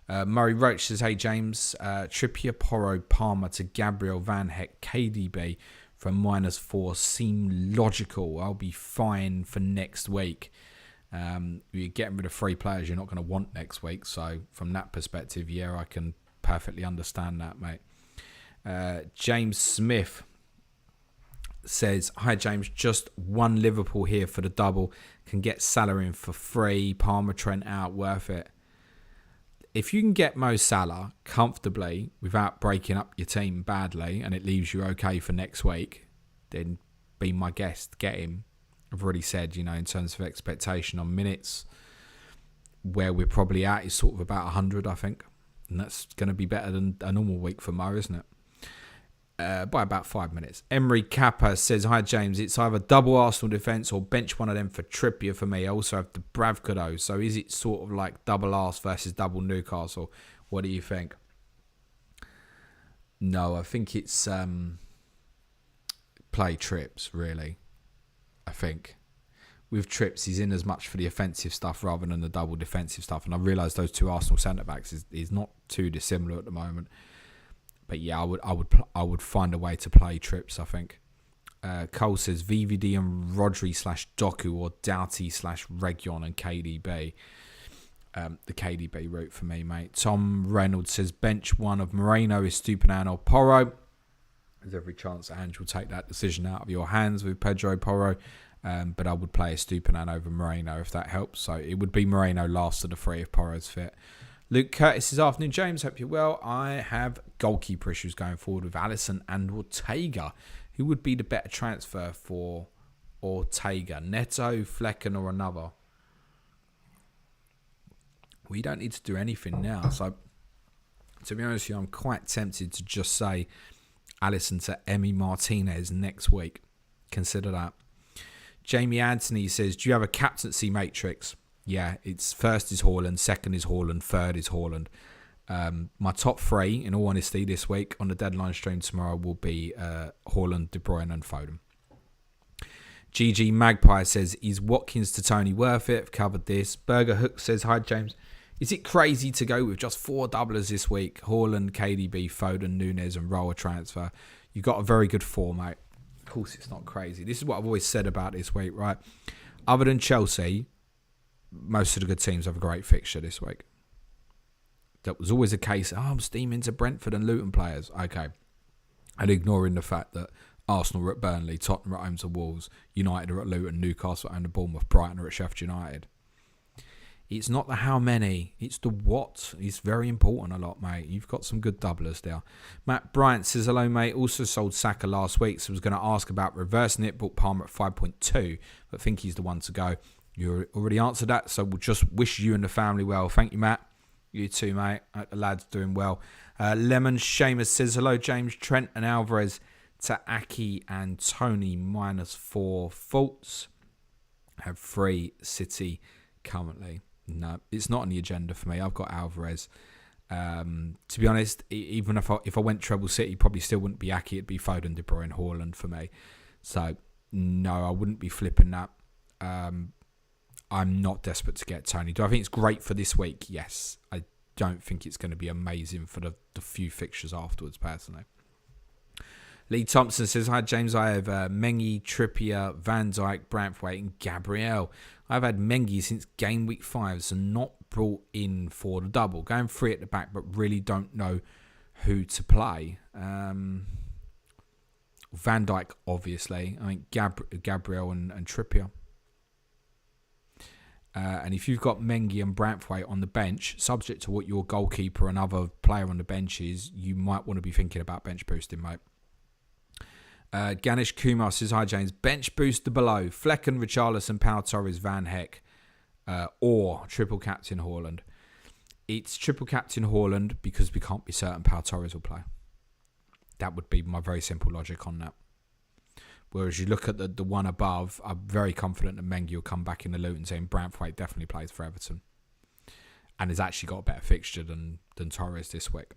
Murray Roach says, hey James, Trippier, Porro, Palmer to Gabriel, Van Heck, KDB from -4 seem logical. I'll be fine for next week. You're getting rid of 3 players you're not going to want next week, so from that perspective, yeah, I can perfectly understand that, mate. James Smith says, hi James, just one Liverpool here for the double. Can get Salah in for free. Palmer, Trent out, worth it. If you can get Mo Salah comfortably without breaking up your team badly and it leaves you okay for next week, then be my guest, get him. I've already said, in terms of expectation on minutes, where we're probably at is sort of about 100, I think. And that's going to be better than a normal week for Mo, isn't it? By about 5 minutes. Emery Kappa says, hi James, it's either double Arsenal defence or bench one of them for Trippier for me. I also have the Bravkado. So is it sort of like double Ars versus double Newcastle? What do you think? No, I think it's play Trips, really. I think. With Trips, he's in as much for the offensive stuff rather than the double defensive stuff. And I realise those two Arsenal centre-backs is not too dissimilar at the moment. But yeah, I would find a way to play Trips, I think. Cole says VVD and Rodri /Doku or Doughty /Reguilon and KDB. The KDB route for me, mate. Tom Reynolds says bench one of Moreno, Estupiñán or Porro. There's every chance that Ange will take that decision out of your hands with Pedro Porro. But I would play Estupiñán over Moreno if that helps. So it would be Moreno last of the 3 if Porro's fit. Luke Curtis says, afternoon, James. Hope you're well. I have goalkeeper issues going forward with Alisson and Ortega. Who would be the better transfer for Ortega? Neto, Flecken, or another? We don't need to do anything now. So, to be honest with you, I'm quite tempted to just say Alisson to Emi Martinez next week. Consider that. Jamie Anthony says, do you have a captaincy matrix? Yeah, it's first is Haaland, second is Haaland, third is Haaland. My top 3, in all honesty, this week on the deadline stream tomorrow will be Haaland, De Bruyne and Foden. GG Magpie says, is Watkins to Tony worth it? I've covered this. Burger Hook says, hi James. Is it crazy to go with just 4 doublers this week? Haaland, KDB, Foden, Nunez and Rower transfer. You've got a very good 4, mate. Of course it's not crazy. This is what I've always said about this week, right? Other than Chelsea, most of the good teams have a great fixture this week. That was always the case. I'm steaming to Brentford and Luton players. Okay. And ignoring the fact that Arsenal are at Burnley, Tottenham are at home to Wolves, United are at Luton, Newcastle are at home to Bournemouth, Brighton are at Sheffield United. It's not the how many, it's the what. It's very important a lot, mate. You've got some good doublers there. Matt Bryant says, hello, mate. Also sold Saka last week, so I was going to ask about reversing it. Bought Palmer at 5.2, but think he's the one to go. You already answered that, so we'll just wish you and the family well. Thank you, Matt. You too, mate. The lad's doing well. Lemon Seamus says, hello, James. Trent and Alvarez to Aki and Tony -4 faults. Have 3 City currently. No, it's not on the agenda for me. I've got Alvarez. To be honest, even if I went treble City, probably still wouldn't be Aki. It'd be Foden, De Bruyne, Haaland for me. So, no, I wouldn't be flipping that. I'm not desperate to get Tony. Do I think it's great for this week? Yes. I don't think it's going to be amazing for the few fixtures afterwards, personally. Lee Thompson says, hi James, I have Mengi, Trippier, Van Dijk, Branthwaite and Gabriel. I've had Mengi since game week 5, so not brought in for the double. Going 3 at the back, but really don't know who to play. Van Dijk, obviously. I think Gabriel and Trippier. And if you've got Mengi and Branthwaite on the bench, subject to what your goalkeeper and other player on the bench is, you might want to be thinking about bench boosting, mate. Ganesh Kumar says, hi James, bench booster below, Flecken, Richarlison, Pau Torres, Van Heck, or triple captain Haaland. It's triple captain Haaland because we can't be certain Pau Torres will play. That would be my very simple logic on that. Whereas you look at the one above, I'm very confident that Mengi will come back in the Luton team. Branthwaite definitely plays for Everton. And has actually got a better fixture than Torres this week.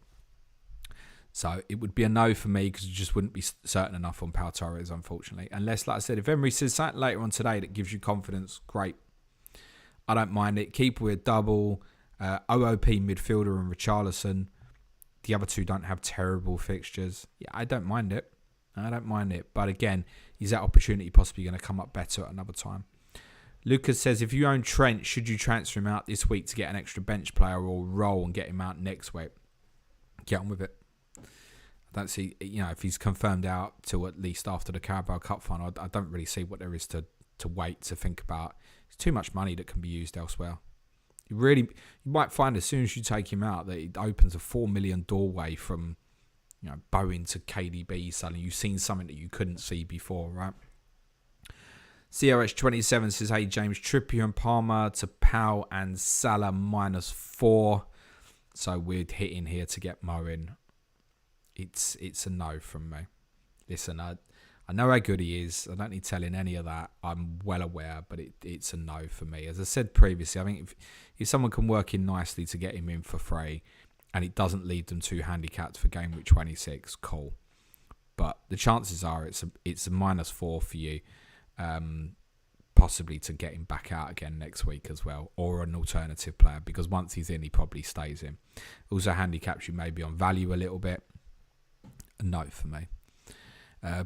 So it would be a no for me because you just wouldn't be certain enough on Pau Torres, unfortunately. Unless, like I said, if Emery says something later on today that gives you confidence, great. I don't mind it. Keep with double, OOP midfielder and Richarlison. The other two don't have terrible fixtures. Yeah, I don't mind it. But again, is that opportunity possibly going to come up better at another time? Lucas says, if you own Trent, should you transfer him out this week to get an extra bench player or roll and get him out next week? Get on with it. I don't see, if he's confirmed out till at least after the Carabao Cup final, I don't really see what there is to wait to think about. It's too much money that can be used elsewhere. You might find as soon as you take him out that it opens a 4 million doorway from Bowen to KDB suddenly. You've seen something that you couldn't see before, right? CRH27 says, hey James, Trippier and Palmer to Pau and Salah -4. So we're hitting here to get Mo in. It's a no from me. Listen, I know how good he is. I don't need telling any of that. I'm well aware, but it's a no for me. As I said previously, I think if someone can work in nicely to get him in for free and it doesn't leave them too handicapped for game week 26, cool. But the chances are it's a -4 for you, possibly to get him back out again next week as well, or an alternative player, because once he's in, he probably stays in. Also handicaps you maybe on value a little bit. A no for me.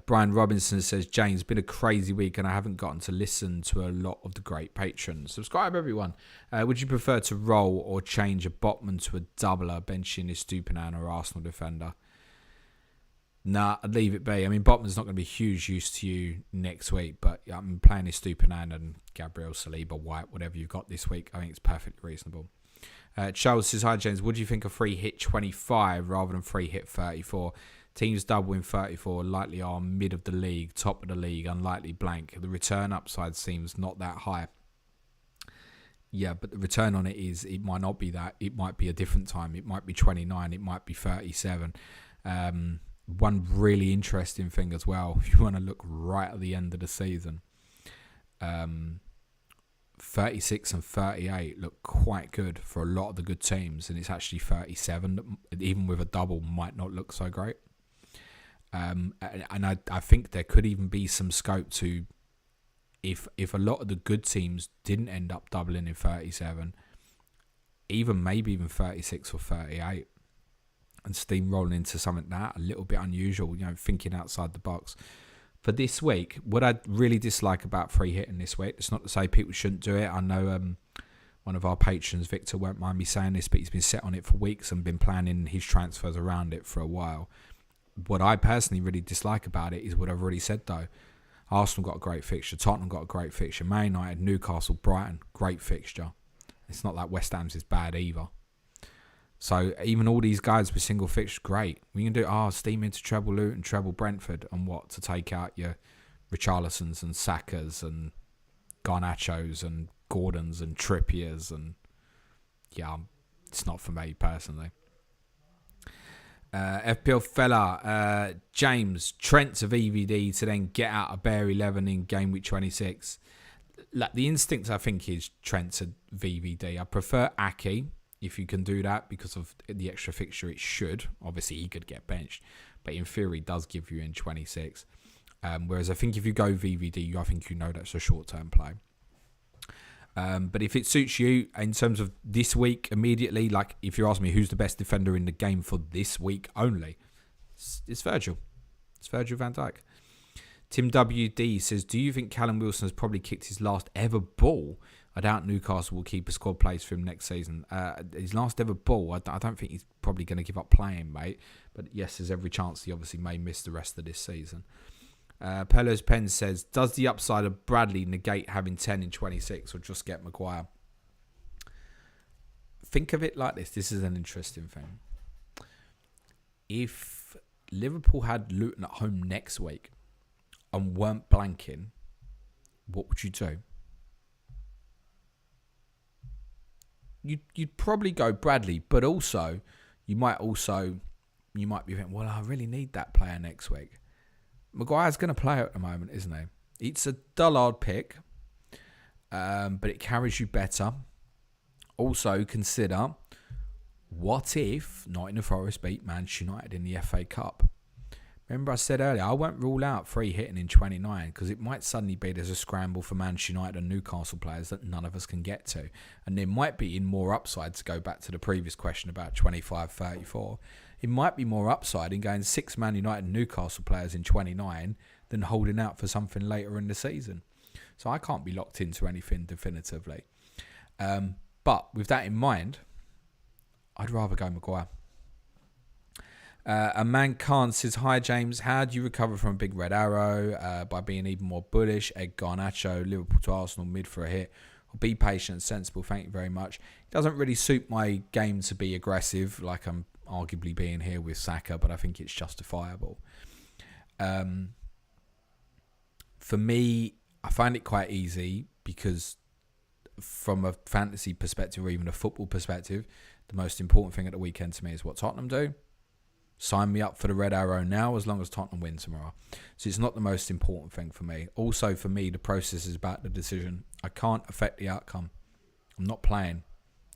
Brian Robinson says, James, been a crazy week and I haven't gotten to listen to a lot of the great patrons. Subscribe, everyone. Would you prefer to roll or change a Botman to a doubler, benching Estupinan or Arsenal defender? Nah, I'd leave it be. I mean, Botman's not going to be huge use to you next week, but I'm playing Estupinan and Gabriel, Saliba, White, whatever you've got this week. I think it's perfectly reasonable. Charles says, hi James, what do you think of free hit 25 rather than free hit 34? Teams double in 34 likely are mid of the league, top of the league, unlikely blank. The return upside seems not that high. Yeah, but the return on it might not be that. It might be a different time. It might be 29. It might be 37. One really interesting thing as well, if you want to look right at the end of the season, 36 and 38 look quite good for a lot of the good teams, and it's actually 37 that, even with a double, might not look so great. And I think there could even be some scope to, if a lot of the good teams didn't end up doubling in 37, maybe even 36 or 38, and steamrolling into something that a little bit unusual, thinking outside the box. For this week, what I really dislike about free hitting this week, it's not to say people shouldn't do it. I know one of our patrons, Victor, won't mind me saying this, but he's been set on it for weeks and been planning his transfers around it for a while. What I personally really dislike about it is what I've already said, though. Arsenal got a great fixture. Tottenham got a great fixture. Man United, Newcastle, Brighton, great fixture. It's not like West Ham's is bad either. So even all these guys with single fixtures, great. We can do steam into treble Luton, treble Brentford, and what to take out your Richarlisons and Sakas and Garnachos and Gordons and Trippiers, and it's not for me personally. FPL fella, James, Trent to VVD to then get out of bare 11 in game week 26. Like, the instinct I think is Trent to VVD. I prefer Aki if you can do that because of the extra fixture. It should. Obviously, he could get benched, but in theory, it does give you in 26. Whereas I think if you go VVD, I think that's a short-term play. But if it suits you in terms of this week immediately, like if you ask me who's the best defender in the game for this week only, it's Virgil. It's Virgil van Dijk. Tim WD says, do you think Callum Wilson has probably kicked his last ever ball? I doubt Newcastle will keep a squad place for him next season. His last ever ball, I don't think he's probably going to give up playing, mate. But yes, there's every chance he obviously may miss the rest of this season. Pelo's Pen says, does the upside of Bradley negate having 10 in 26 or just get Maguire? Think of it like this. This is an interesting thing. If Liverpool had Luton at home next week and weren't blanking, what would you do? You'd probably go Bradley, but also you might be thinking, well, I really need that player next week. Maguire's going to play at the moment, isn't he? It's a dullard pick, but it carries you better. Also, consider, what if Nottingham Forest beat Manchester United in the FA Cup? Remember I said earlier, I won't rule out free hitting in 29 because it might suddenly be there's a scramble for Manchester United and Newcastle players that none of us can get to. And there might be in more upside, to go back to the previous question about 25-34, it might be more upside in going 6 Man United and Newcastle players in 29 than holding out for something later in the season. So I can't be locked into anything definitively. But with that in mind, I'd rather go Maguire. A man Khan says, hi James, how do you recover from a big red arrow by being even more bullish? Ed Garnacho, Liverpool to Arsenal, mid for a hit. Or be patient and sensible, thank you very much. It doesn't really suit my game to be aggressive like I'm arguably being here with Saka, but I think it's justifiable. For me, I find it quite easy because from a fantasy perspective or even a football perspective, the most important thing at the weekend to me is what Tottenham do. Sign me up for the red arrow now as long as Tottenham win tomorrow. So it's not the most important thing for me. Also for me, the process is about the decision. I can't affect the outcome. I'm not playing.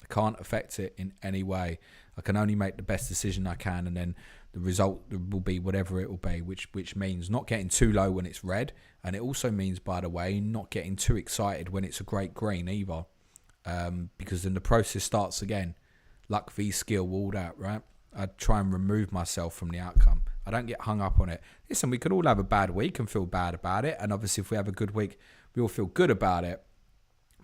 I can't affect it in any way. I can only make the best decision I can, and then the result will be whatever it will be, which means not getting too low when it's red, and it also means, by the way, not getting too excited when it's a great green either, because then the process starts again. Luck v skill, all that, right? I try and remove myself from the outcome. I don't get hung up on it. Listen, we could all have a bad week and feel bad about it, and obviously if we have a good week, we all feel good about it,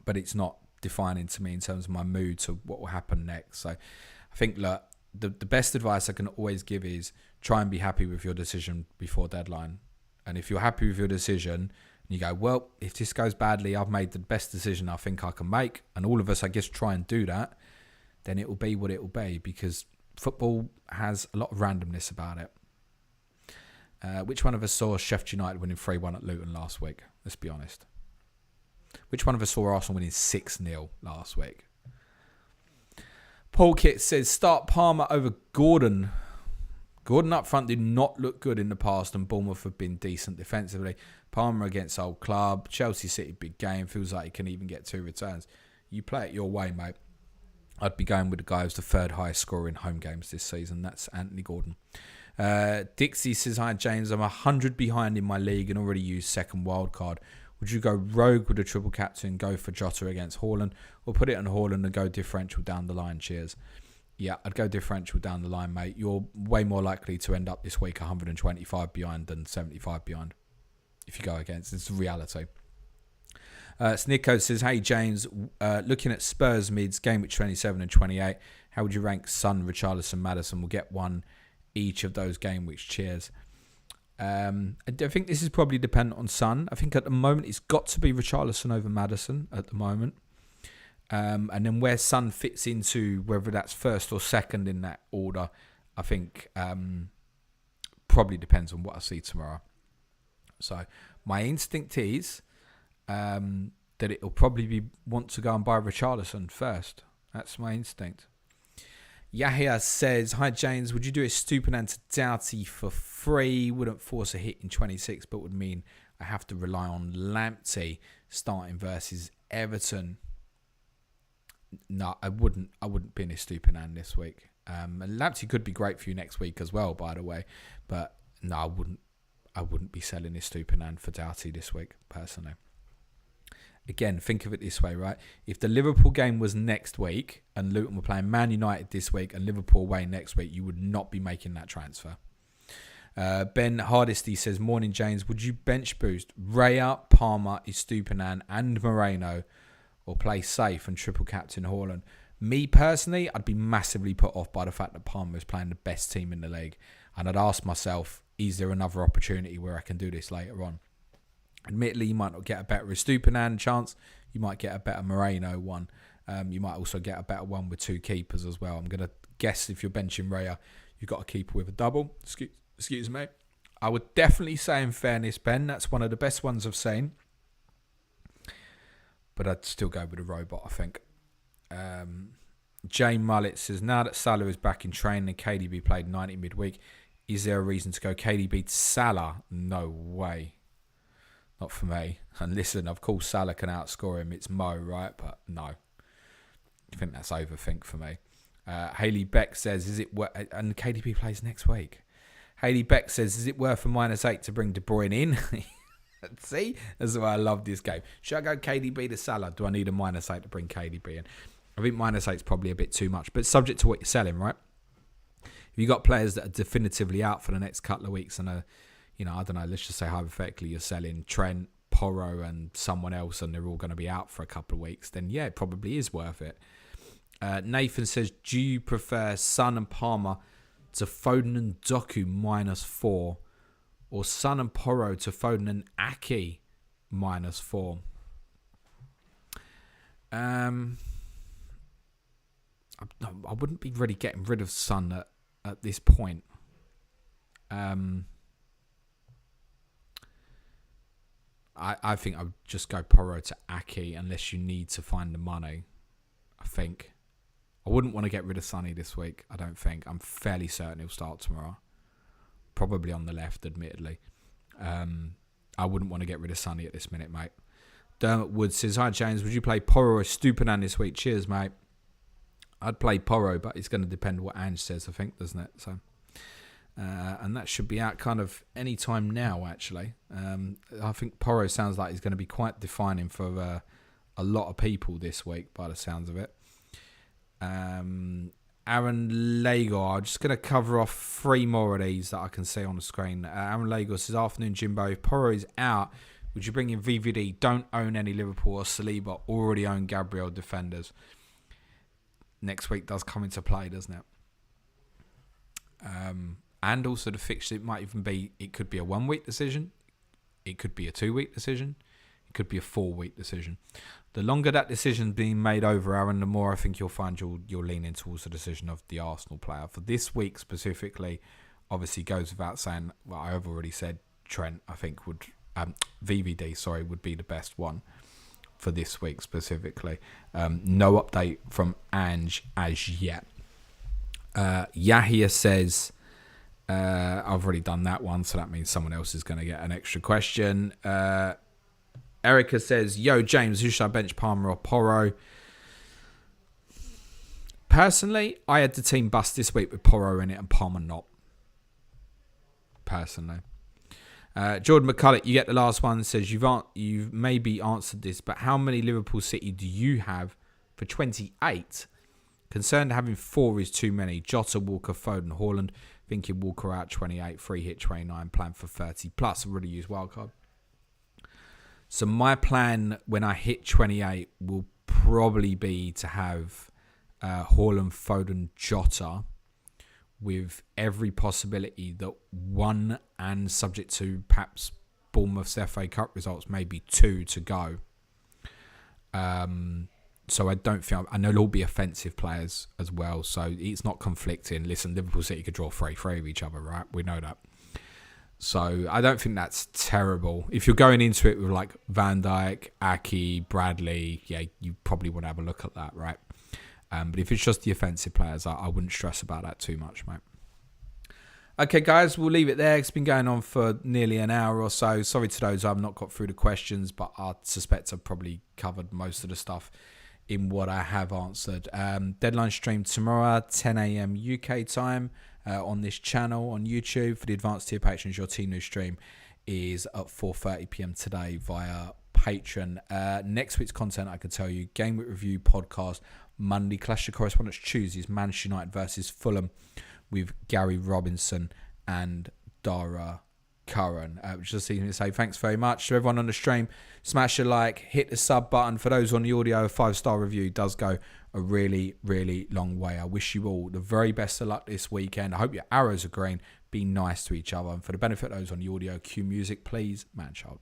but it's not defining to me in terms of my mood to what will happen next. So I think, look, the best advice I can always give is try and be happy with your decision before deadline. And if you're happy with your decision and you go, well, if this goes badly, I've made the best decision I think I can make, and all of us, I guess, try and do that, then it will be what it will be, because football has a lot of randomness about it. Which one of us saw Sheffield United winning 3-1 at Luton last week? Let's be honest. Which one of us saw Arsenal winning 6-0 last week? Paul Kit says, start Palmer over Gordon. Gordon up front did not look good in the past, and Bournemouth have been decent defensively. Palmer against old club. Chelsea City, big game. Feels like he can even get 2 returns. You play it your way, mate. I'd be going with the guy who's the third highest scorer in home games this season. That's Anthony Gordon. Dixie says, hi James, I'm 100 behind in my league and already used second wildcard. Would you go rogue with a triple captain, go for Jota against Haaland, or put it on Haaland and go differential down the line? Cheers. Yeah, I'd go differential down the line, mate. You're way more likely to end up this week 125 behind than 75 behind if you go against. It's reality. Snicko says, hey James, looking at Spurs mids, game week 27 and 28, how would you rank Son, Richarlison, Maddison? We'll get one each of those game weeks. Cheers. I think this is probably dependent on Son. I think at the moment it's got to be Richarlison over Maddison at the moment. And then where Son fits into, whether that's first or second in that order, I think probably depends on what I see tomorrow. So my instinct is that it'll probably want to go and buy Richarlison first. That's my instinct. Yahya says, hi James, would you do a Stupinan to Doughty for free? Wouldn't force a hit in 26, but would mean I have to rely on Lamptey starting versus Everton. No, I wouldn't bin a Stupinan this week. And Lamptey could be great for you next week as well, by the way. But no, I wouldn't be selling this Stupinan for Doughty this week, personally. Again, think of it this way, right? If the Liverpool game was next week and Luton were playing Man United this week and Liverpool away next week, you would not be making that transfer. Ben Hardesty says, morning, James. Would you bench boost Raya, Palmer, Estupinan and Moreno, or play safe and triple captain Haaland? Me personally, I'd be massively put off by the fact that Palmer is playing the best team in the league. And I'd ask myself, is there another opportunity where I can do this later on? Admittedly, you might not get a better Estupinan chance. You might get a better Moreno one. You might also get a better one with two keepers as well. I'm going to guess if you're benching Raya, you've got a keeper with a double. Excuse me. I would definitely say, in fairness, Ben, that's one of the best ones I've seen. But I'd still go with a robot, I think. Jane Mullet says, now that Salah is back in training and KDB played 90 midweek, is there a reason to go KDB to Salah? No way. Not for me. And listen, of course Salah can outscore him. It's Mo, right? But no. I think that's overthink for me. Hayley Beck says, is it worth... And KDB plays next week. Hayley Beck says, is it worth a -8 to bring De Bruyne in? See? That's why I love this game. Should I go KDB to Salah? Do I need a -8 to bring KDB in? I think -8 is probably a bit too much. But subject to what you're selling, right? If you've got players that are definitively out for the next couple of weeks and are, I don't know, let's just say hypothetically you're selling Trent, Porro and someone else and they're all going to be out for a couple of weeks, then yeah, it probably is worth it. Nathan says, do you prefer Son and Palmer to Foden and Doku -4 or Son and Porro to Foden and Aki -4? I wouldn't be really getting rid of Son at this point. I think I would just go Porro to Aki unless you need to find the money. I think. I wouldn't want to get rid of Sonny this week, I don't think. I'm fairly certain he'll start tomorrow. Probably on the left, admittedly. I wouldn't want to get rid of Sonny at this minute, mate. Dermot Wood says, hi, James. Would you play Porro or Stupinan this week? Cheers, mate. I'd play Porro, but it's going to depend what Ange says, I think, doesn't it? So, and that should be out kind of any time now, actually. I think Porro sounds like he's going to be quite defining for a lot of people this week, by the sounds of it. Aaron Lago, I'm just going to cover off 3 more of these that I can see on the screen. Aaron Lago says, afternoon, Jimbo. If Porro is out, would you bring in VVD? Don't own any Liverpool or Saliba. Already own Gabriel defenders. Next week does come into play, doesn't it? And also the fixture, it could be a 1-week decision. It could be a 2-week decision. It could be a 4-week decision. The longer that decision's being made over, Aaron, the more I think you'll find you're leaning towards the decision of the Arsenal player. For this week specifically, obviously goes without saying, well, I have already said Trent, I think would, VVD, would be the best one for this week specifically. No update from Ange as yet. Yahya says, I've already done that one, so that means someone else is going to get an extra question. Erica says, yo, James, who should I bench, Palmer or Porro? Personally, I had the team bust this week with Porro in it and Palmer not. Personally. Jordan McCulloch, you get the last one, says, you've maybe answered this, but how many Liverpool City do you have for 28? Concerned having 4 is too many. Jota, Walker, Foden, Haaland. Thinking Walker out 28, free hit 29, plan for 30 plus. I've already used wildcard. So my plan when I hit 28 will probably be to have Haaland, Foden, Jota with every possibility that one, and subject to perhaps Bournemouth's FA Cup results, maybe 2 to go. So I don't think... I know there'll be offensive players as well, so it's not conflicting. Listen, Liverpool City could draw 3-3 of each other, right? We know that. So I don't think that's terrible. If you're going into it with like Van Dijk, Aki, Bradley, yeah, you probably want to have a look at that, right? But if it's just the offensive players, I wouldn't stress about that too much, mate. Okay, guys, we'll leave it there. It's been going on for nearly an hour or so. Sorry to those I've not got through the questions, but I suspect I've probably covered most of the stuff in what I have answered. Deadline stream tomorrow, 10 a.m. UK time. On this channel on YouTube. For the advanced tier patrons, your team news stream is at 4:30 p.m. today via Patreon. Next week's content, I can tell you, Game Week Review podcast Monday, Clash of Correspondence Tuesdays, Manchester United versus Fulham with Gary Robinson and Dara Curran. Just seeing to say thanks very much to everyone on the stream. Smash a like, hit the sub button. For those on the audio, a 5-star review does go a really, really long way. I wish you all the very best of luck this weekend. I hope your arrows are green. Be nice to each other. And for the benefit of those on the audio, cue music, please. Man child.